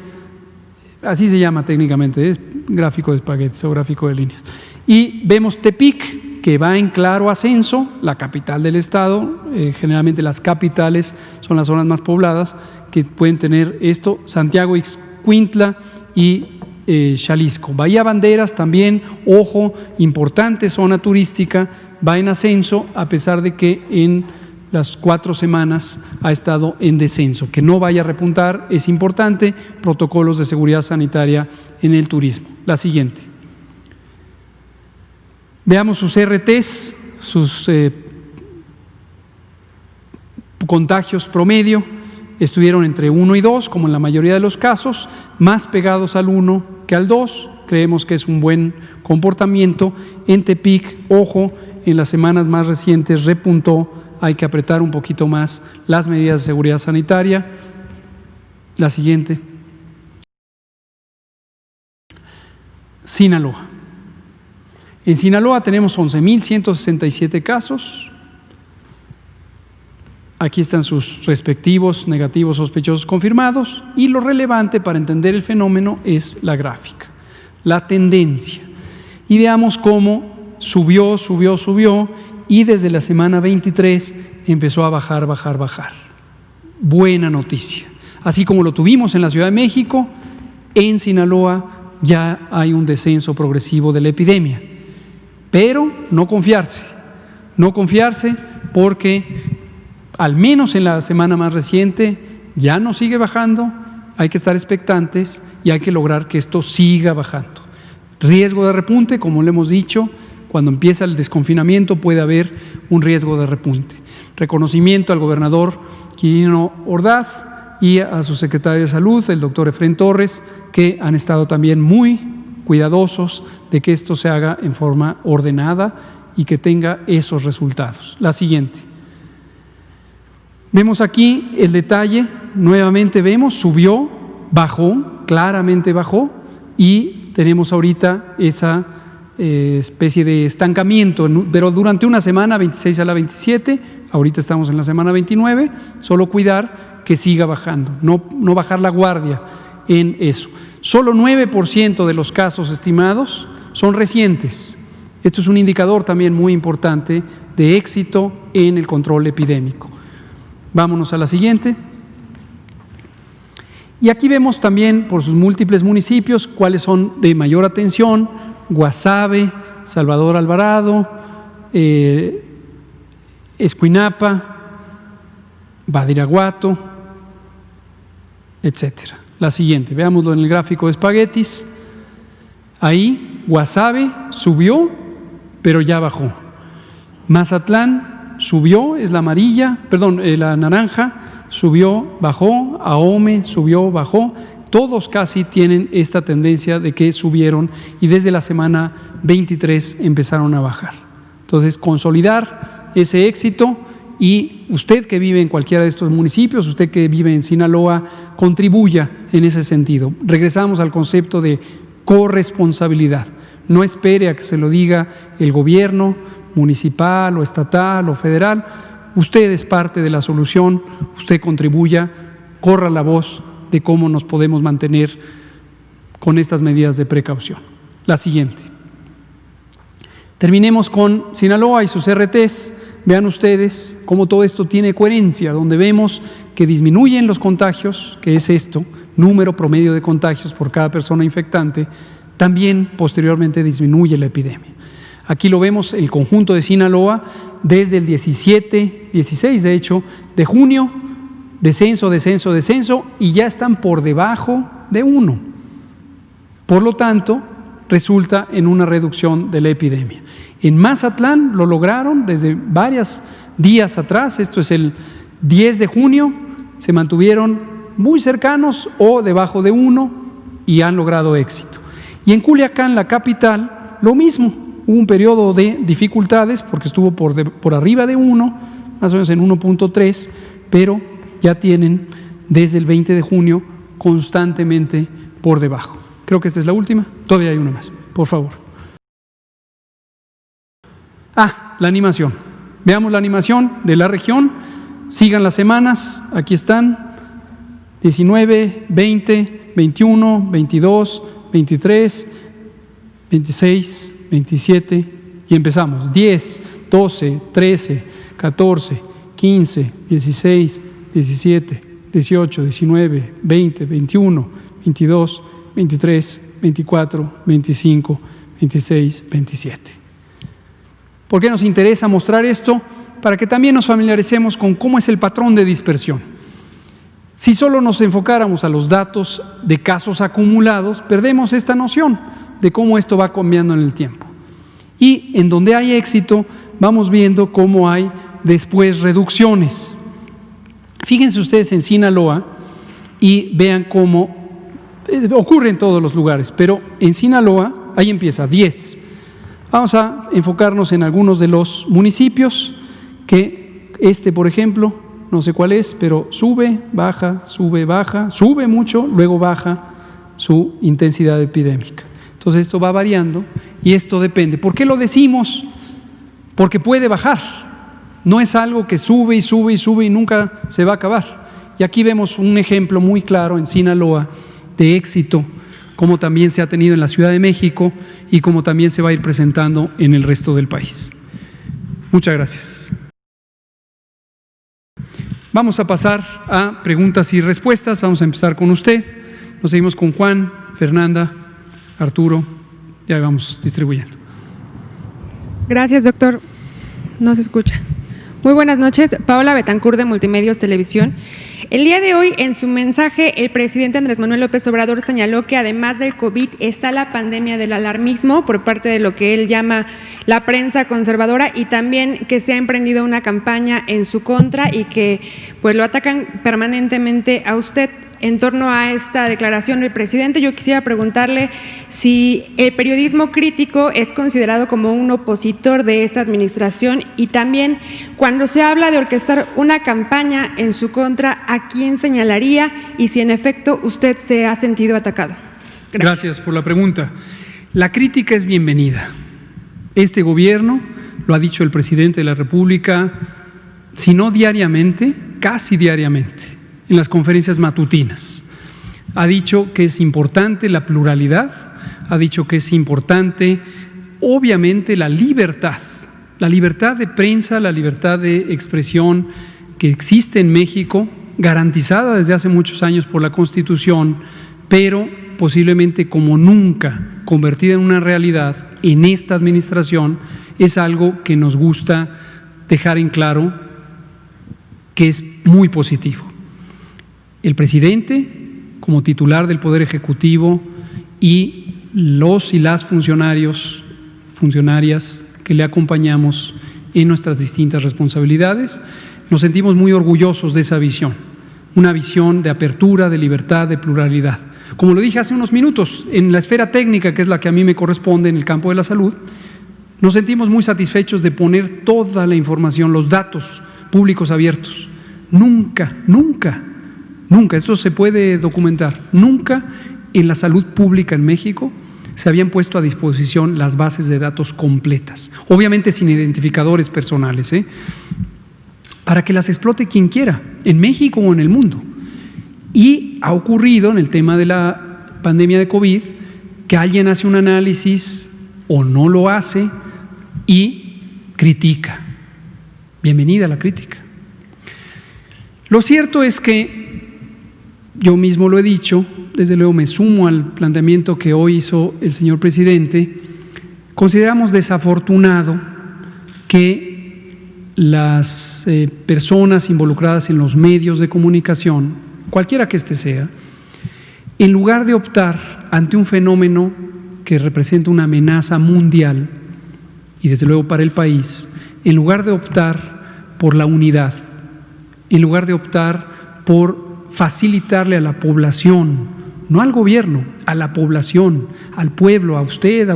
Así se llama técnicamente, es gráfico de espaguetis o gráfico de líneas. Y vemos Tepic, que va en claro ascenso, la capital del estado. Generalmente las capitales son las zonas más pobladas que pueden tener esto. Santiago Ixcuintla y Xalisco. Bahía Banderas también, ojo, importante zona turística, va en ascenso a pesar de que en las 4 semanas ha estado en descenso. Que no vaya a repuntar es importante, protocolos de seguridad sanitaria en el turismo. La siguiente. Veamos sus RTs, sus contagios promedio. Estuvieron entre 1 y 2, como en la mayoría de los casos, más pegados al 1 que al 2. Creemos que es un buen comportamiento. En Tepic, ojo, en las semanas más recientes repuntó, hay que apretar un poquito más las medidas de seguridad sanitaria. La siguiente. Sinaloa. En Sinaloa tenemos 11.167 casos. Aquí están sus respectivos negativos, sospechosos, confirmados, y lo relevante para entender el fenómeno es la gráfica, la tendencia. Y veamos cómo subió, y desde la semana 23 empezó a bajar. Buena noticia. Así como lo tuvimos en la Ciudad de México, en Sinaloa ya hay un descenso progresivo de la epidemia. Pero no confiarse porque al menos en la semana más reciente ya no sigue bajando, hay que estar expectantes y hay que lograr que esto siga bajando. Riesgo de repunte, como le hemos dicho, cuando empieza el desconfinamiento puede haber un riesgo de repunte. Reconocimiento al gobernador Quirino Ordaz, y a su secretario de Salud, el doctor Efrén Torres, que han estado también muy cuidadosos de que esto se haga en forma ordenada y que tenga esos resultados. La siguiente. Vemos aquí el detalle, nuevamente vemos, subió, bajó, claramente bajó, y tenemos ahorita esa especie de estancamiento, pero durante una semana, 26 a la 27, ahorita estamos en la semana 29, solo cuidar que siga bajando, no bajar la guardia en eso. Solo 9% de los casos estimados son recientes. Esto es un indicador también muy importante de éxito en el control epidémico. Vámonos a la siguiente. Y aquí vemos también por sus múltiples municipios cuáles son de mayor atención: Guasave, Salvador Alvarado, Escuinapa, Badiraguato, etcétera. La siguiente, veámoslo en el gráfico de espaguetis. Ahí Guasave subió, pero ya bajó. Mazatlán subió, es la amarilla, perdón, la naranja, subió, bajó. Ahome subió, bajó. Todos casi tienen esta tendencia de que subieron y desde la semana 23 empezaron a bajar. Entonces, consolidar ese éxito, y usted que vive en cualquiera de estos municipios, usted que vive en Sinaloa, contribuya en ese sentido. Regresamos al concepto de corresponsabilidad. No espere a que se lo diga el gobierno municipal o estatal o federal. Usted es parte de la solución, usted contribuya, corra la voz de cómo nos podemos mantener con estas medidas de precaución. La siguiente. Terminemos con Sinaloa y sus RTs. Vean ustedes cómo todo esto tiene coherencia, donde vemos que disminuyen los contagios, que es esto, número promedio de contagios por cada persona infectante, también posteriormente disminuye la epidemia. Aquí lo vemos, el conjunto de Sinaloa, desde el 16 de hecho, de junio, descenso, y ya están por debajo de 1. Por lo tanto, resulta en una reducción de la epidemia. En Mazatlán lo lograron desde varios días atrás, esto es el 10 de junio, se mantuvieron muy cercanos o debajo de 1 y han logrado éxito. Y en Culiacán, la capital, lo mismo, hubo un periodo de dificultades porque estuvo por arriba de 1, más o menos en 1.3, pero ya tienen desde el 20 de junio constantemente por debajo. Creo que esta es la última, todavía hay una más, por favor. La animación. Veamos la animación de la región. Sigan las semanas, aquí están, 19, 20, 21, 22, 23, 26, 27 y empezamos. 10, 12, 13, 14, 15, 16, 17, 18, 19, 20, 21, 22, 23, 24, 25, 26, 27. ¿Por qué nos interesa mostrar esto? Para que también nos familiaricemos con cómo es el patrón de dispersión. Si solo nos enfocáramos a los datos de casos acumulados, perdemos esta noción de cómo esto va cambiando en el tiempo. Y en donde hay éxito, vamos viendo cómo hay después reducciones. Fíjense ustedes en Sinaloa y vean cómo ocurre en todos los lugares, pero en Sinaloa, ahí empieza, 10. Vamos a enfocarnos en algunos de los municipios, que por ejemplo, no sé cuál es, pero sube, baja, sube mucho, luego baja su intensidad epidémica. Entonces esto va variando y esto depende. ¿Por qué lo decimos? Porque puede bajar. No es algo que sube y nunca se va a acabar. Y aquí vemos un ejemplo muy claro en Sinaloa de éxito, como también se ha tenido en la Ciudad de México y como también se va a ir presentando en el resto del país. Muchas gracias. Vamos a pasar a preguntas y respuestas. Vamos a empezar con usted. Nos seguimos con Juan, Fernanda, Arturo. Ya vamos distribuyendo. Gracias, doctor. No se escucha. Muy buenas noches, Paola Betancourt de Multimedios Televisión. El día de hoy, en su mensaje, el presidente Andrés Manuel López Obrador señaló que además del COVID está la pandemia del alarmismo por parte de lo que él llama la prensa conservadora y también que se ha emprendido una campaña en su contra y que pues lo atacan permanentemente a usted. En torno a esta declaración del presidente, yo quisiera preguntarle si el periodismo crítico es considerado como un opositor de esta administración y también cuando se habla de orquestar una campaña en su contra, ¿a quién señalaría y si en efecto usted se ha sentido atacado? Gracias por la pregunta. La crítica es bienvenida. Este gobierno, lo ha dicho el presidente de la República, si no diariamente, casi diariamente, en las conferencias matutinas. Ha dicho que es importante la pluralidad, ha dicho que es importante, obviamente, la libertad de prensa, la libertad de expresión que existe en México, garantizada desde hace muchos años por la Constitución, pero posiblemente como nunca convertida en una realidad en esta administración, es algo que nos gusta dejar en claro que es muy positivo. El presidente, como titular del Poder Ejecutivo, y los y las funcionarias que le acompañamos en nuestras distintas responsabilidades, nos sentimos muy orgullosos de esa visión, una visión de apertura, de libertad, de pluralidad. Como lo dije hace unos minutos, en la esfera técnica, que es la que a mí me corresponde en el campo de la salud, nos sentimos muy satisfechos de poner toda la información, los datos públicos abiertos. Nunca, esto se puede documentar, nunca en la salud pública en México se habían puesto a disposición las bases de datos completas, obviamente sin identificadores personales, para que las explote quien quiera, en México o en el mundo. Y ha ocurrido en el tema de la pandemia de COVID que alguien hace un análisis o no lo hace y critica. Bienvenida la crítica. Lo cierto es que yo mismo lo he dicho, desde luego me sumo al planteamiento que hoy hizo el señor presidente. Consideramos desafortunado que las personas involucradas en los medios de comunicación, cualquiera que éste sea, en lugar de optar ante un fenómeno que representa una amenaza mundial y desde luego para el país, en lugar de optar por la unidad, en lugar de optar por facilitarle a la población, no al gobierno, a la población, al pueblo, a usted,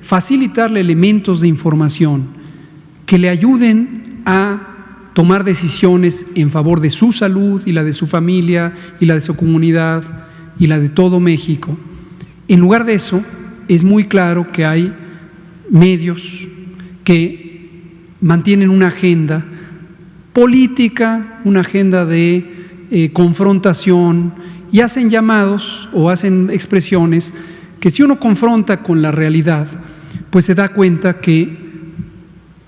facilitarle elementos de información que le ayuden a tomar decisiones en favor de su salud y la de su familia y la de su comunidad y la de todo México. En lugar de eso, es muy claro que hay medios que mantienen una agenda política, una agenda de confrontación y hacen llamados o hacen expresiones que si uno confronta con la realidad, pues se da cuenta que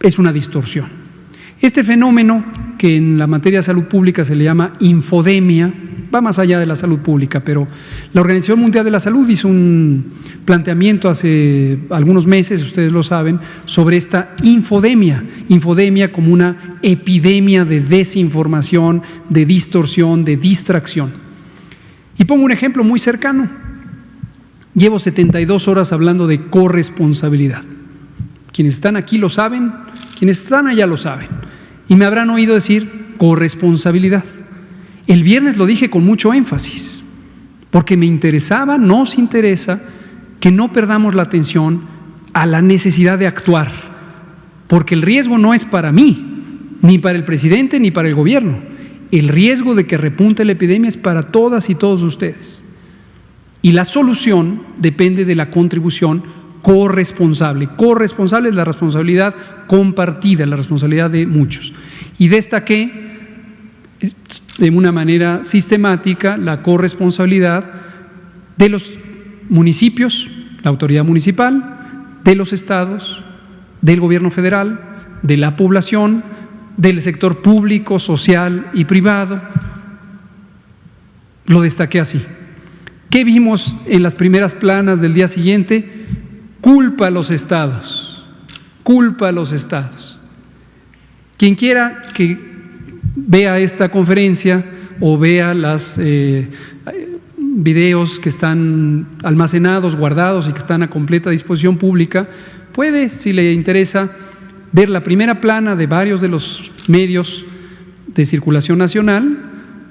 es una distorsión. Este fenómeno, que en la materia de salud pública se le llama infodemia, va más allá de la salud pública, pero la Organización Mundial de la Salud hizo un planteamiento hace algunos meses, ustedes lo saben, sobre esta infodemia como una epidemia de desinformación, de distorsión, de distracción. Y pongo un ejemplo muy cercano. Llevo 72 horas hablando de corresponsabilidad. Quienes están aquí lo saben, quienes están allá lo saben, y me habrán oído decir corresponsabilidad. El viernes lo dije con mucho énfasis, porque me interesaba, nos interesa, que no perdamos la atención a la necesidad de actuar, porque el riesgo no es para mí, ni para el presidente, ni para el gobierno. El riesgo de que repunte la epidemia es para todas y todos ustedes. Y la solución depende de la contribución corresponsable. Corresponsable es la responsabilidad compartida, la responsabilidad de muchos. Y destaqué de una manera sistemática la corresponsabilidad de los municipios, la autoridad municipal, de los estados, del gobierno federal, de la población, del sector público, social y privado. Lo destaqué así. ¿Qué vimos en las primeras planas del día siguiente? Culpa a los estados. Quien quiera que vea esta conferencia o vea los videos que están almacenados, guardados y que están a completa disposición pública, puede, si le interesa, ver la primera plana de varios de los medios de circulación nacional,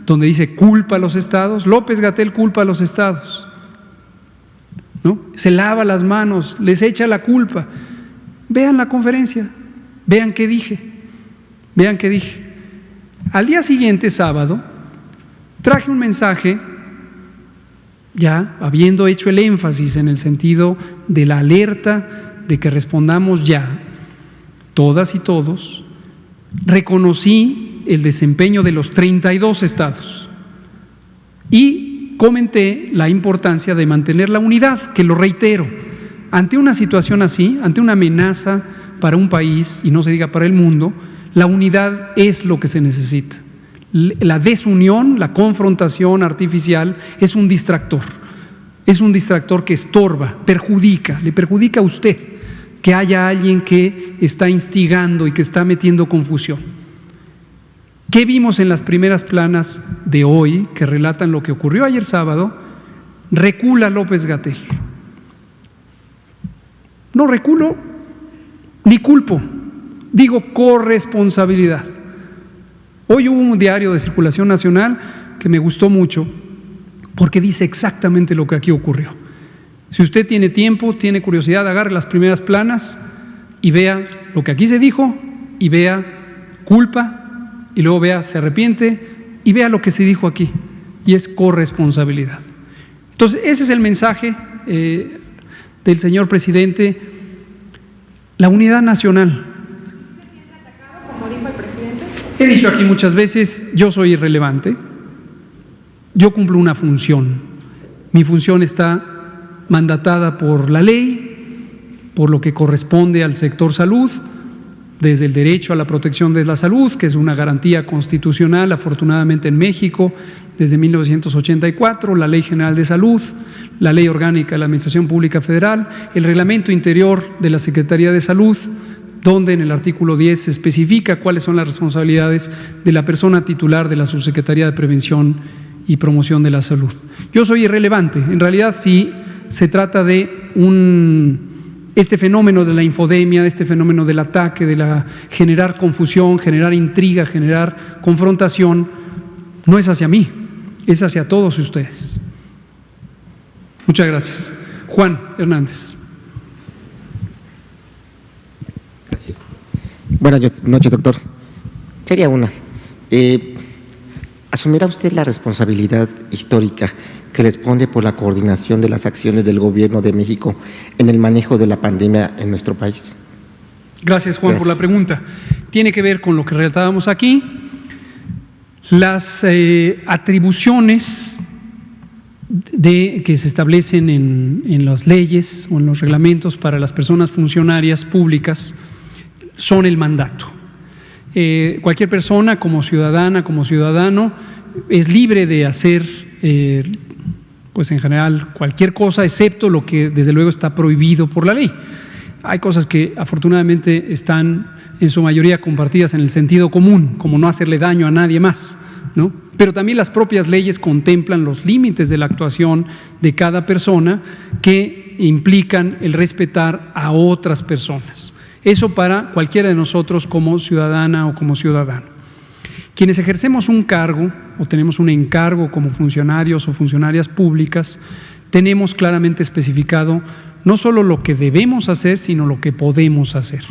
donde dice culpa a los estados. López-Gatell culpa a los estados, ¿no? Se lava las manos, les echa la culpa. Vean la conferencia, vean qué dije. Al día siguiente, sábado, traje un mensaje, ya habiendo hecho el énfasis en el sentido de la alerta de que respondamos ya, todas y todos. Reconocí el desempeño de los 32 estados y comenté la importancia de mantener la unidad, que lo reitero, ante una situación así, ante una amenaza para un país y no se diga para el mundo, la unidad es lo que se necesita. La desunión, la confrontación artificial es un distractor que estorba, le perjudica a usted que haya alguien que está instigando y que está metiendo confusión. ¿Qué vimos en las primeras planas de hoy que relatan lo que ocurrió ayer sábado? Recula López-Gatell. No reculo ni culpo, digo corresponsabilidad. Hoy hubo un diario de circulación nacional que me gustó mucho porque dice exactamente lo que aquí ocurrió. Si usted tiene tiempo, tiene curiosidad, agarre las primeras planas y vea lo que aquí se dijo y vea culpa, y luego vea se arrepiente y vea lo que se dijo aquí, y es corresponsabilidad. Entonces, ese es el mensaje del señor presidente, la unidad nacional. Como dijo el presidente. He dicho aquí muchas veces, yo soy irrelevante, yo cumplo una función, mi función está mandatada por la ley, por lo que corresponde al sector salud, desde el derecho a la protección de la salud, que es una garantía constitucional, afortunadamente en México, desde 1984, la Ley General de Salud, la Ley Orgánica de la Administración Pública Federal, el Reglamento Interior de la Secretaría de Salud, donde en el artículo 10 se especifica cuáles son las responsabilidades de la persona titular de la Subsecretaría de Prevención y Promoción de la Salud. Yo soy irrelevante, en realidad sí se trata de este fenómeno de la infodemia, este fenómeno del ataque, generar confusión, generar intriga, generar confrontación, no es hacia mí, es hacia todos ustedes. Muchas gracias. Juan Hernández. Gracias. Buenas noches, doctor. Sería una. ¿Asumirá usted la responsabilidad histórica que responde por la coordinación de las acciones del Gobierno de México en el manejo de la pandemia en nuestro país? Gracias, Juan, por la pregunta. Tiene que ver con lo que relatábamos aquí. Las atribuciones que se establecen en las leyes o en los reglamentos para las personas funcionarias públicas son el mandato. Cualquier persona, como ciudadana, como ciudadano, es libre de hacer, pues en general, cualquier cosa, excepto lo que desde luego está prohibido por la ley. Hay cosas que afortunadamente están en su mayoría compartidas en el sentido común, como no hacerle daño a nadie más, ¿no? Pero también las propias leyes contemplan los límites de la actuación de cada persona que implican el respetar a otras personas. Eso para cualquiera de nosotros como ciudadana o como ciudadano. Quienes ejercemos un cargo o tenemos un encargo como funcionarios o funcionarias públicas, tenemos claramente especificado no solo lo que debemos hacer, sino lo que podemos hacer.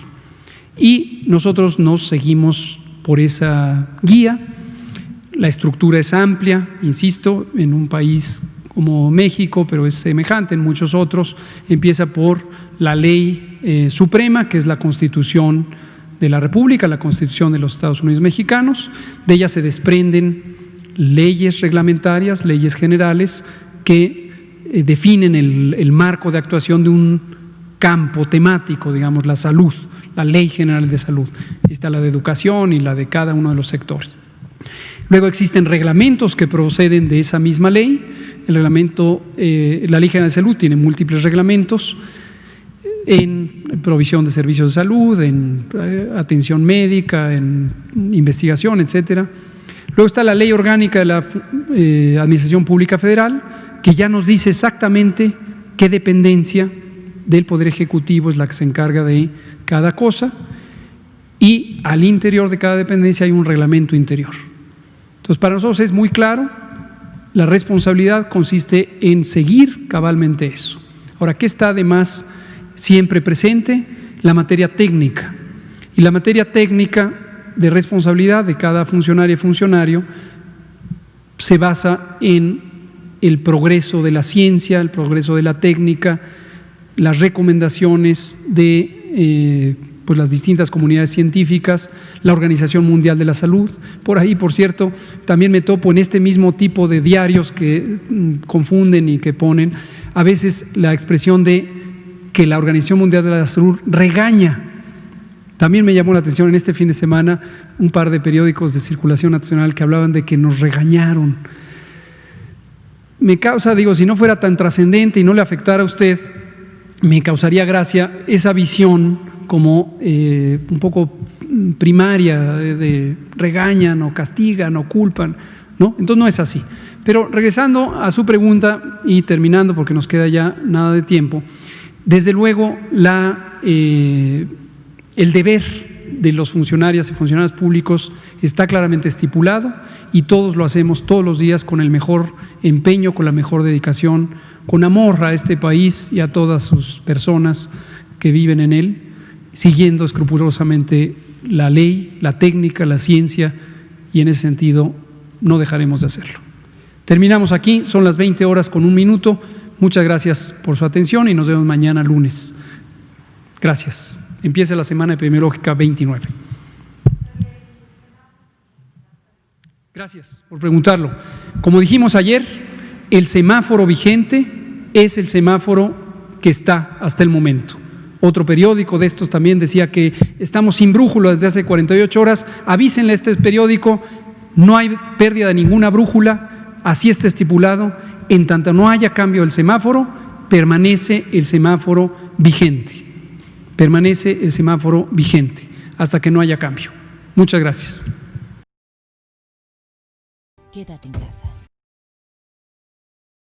Y nosotros nos seguimos por esa guía. La estructura es amplia, insisto, en un país como México, pero es semejante en muchos otros. Empieza por la ley suprema, que es la Constitución de la República, la Constitución de los Estados Unidos mexicanos. De ella se desprenden leyes reglamentarias, leyes generales que definen el marco de actuación de un campo temático, digamos, la salud, la Ley General de Salud. Está la de educación y la de cada uno de los sectores. Luego existen reglamentos que proceden de esa misma ley. El reglamento, la Ley General de Salud tiene múltiples reglamentos. en provisión de servicios de salud, en atención médica, en investigación, etcétera. Luego está la Ley Orgánica de la Administración Pública Federal, que ya nos dice exactamente qué dependencia del Poder Ejecutivo es la que se encarga de cada cosa, y al interior de cada dependencia hay un reglamento interior. Entonces, para nosotros es muy claro, la responsabilidad consiste en seguir cabalmente eso. Ahora, ¿qué está además siempre presente? La materia técnica. Y la materia técnica de responsabilidad de cada funcionaria y funcionario se basa en el progreso de la ciencia, el progreso de la técnica, las recomendaciones de pues las distintas comunidades científicas, la Organización Mundial de la Salud. Por ahí, por cierto, también me topo en este mismo tipo de diarios que confunden y que ponen a veces la expresión de que la Organización Mundial de la Salud regaña. También me llamó la atención en este fin de semana un par de periódicos de circulación nacional que hablaban de que nos regañaron. Me causa, digo, si no fuera tan trascendente y no le afectara a usted, me causaría gracia esa visión como un poco primaria de regañan o castigan o culpan, ¿no? Entonces no es así. Pero regresando a su pregunta y terminando porque nos queda ya nada de tiempo, desde luego el deber de los funcionarios y funcionarios públicos está claramente estipulado y todos lo hacemos todos los días con el mejor empeño, con la mejor dedicación, con amor a este país y a todas sus personas que viven en él, siguiendo escrupulosamente la ley, la técnica, la ciencia, y en ese sentido no dejaremos de hacerlo. Terminamos aquí, son las 20:01. Muchas gracias por su atención y nos vemos mañana lunes. Gracias. Empieza la semana epidemiológica 29. Gracias por preguntarlo. Como dijimos ayer, el semáforo vigente es el semáforo que está hasta el momento. Otro periódico de estos también decía que estamos sin brújula desde hace 48 horas. Avísenle a este periódico, no hay pérdida de ninguna brújula, así está estipulado. En tanto no haya cambio del semáforo, permanece el semáforo vigente. Permanece el semáforo vigente hasta que no haya cambio. Muchas gracias. Quédate en casa.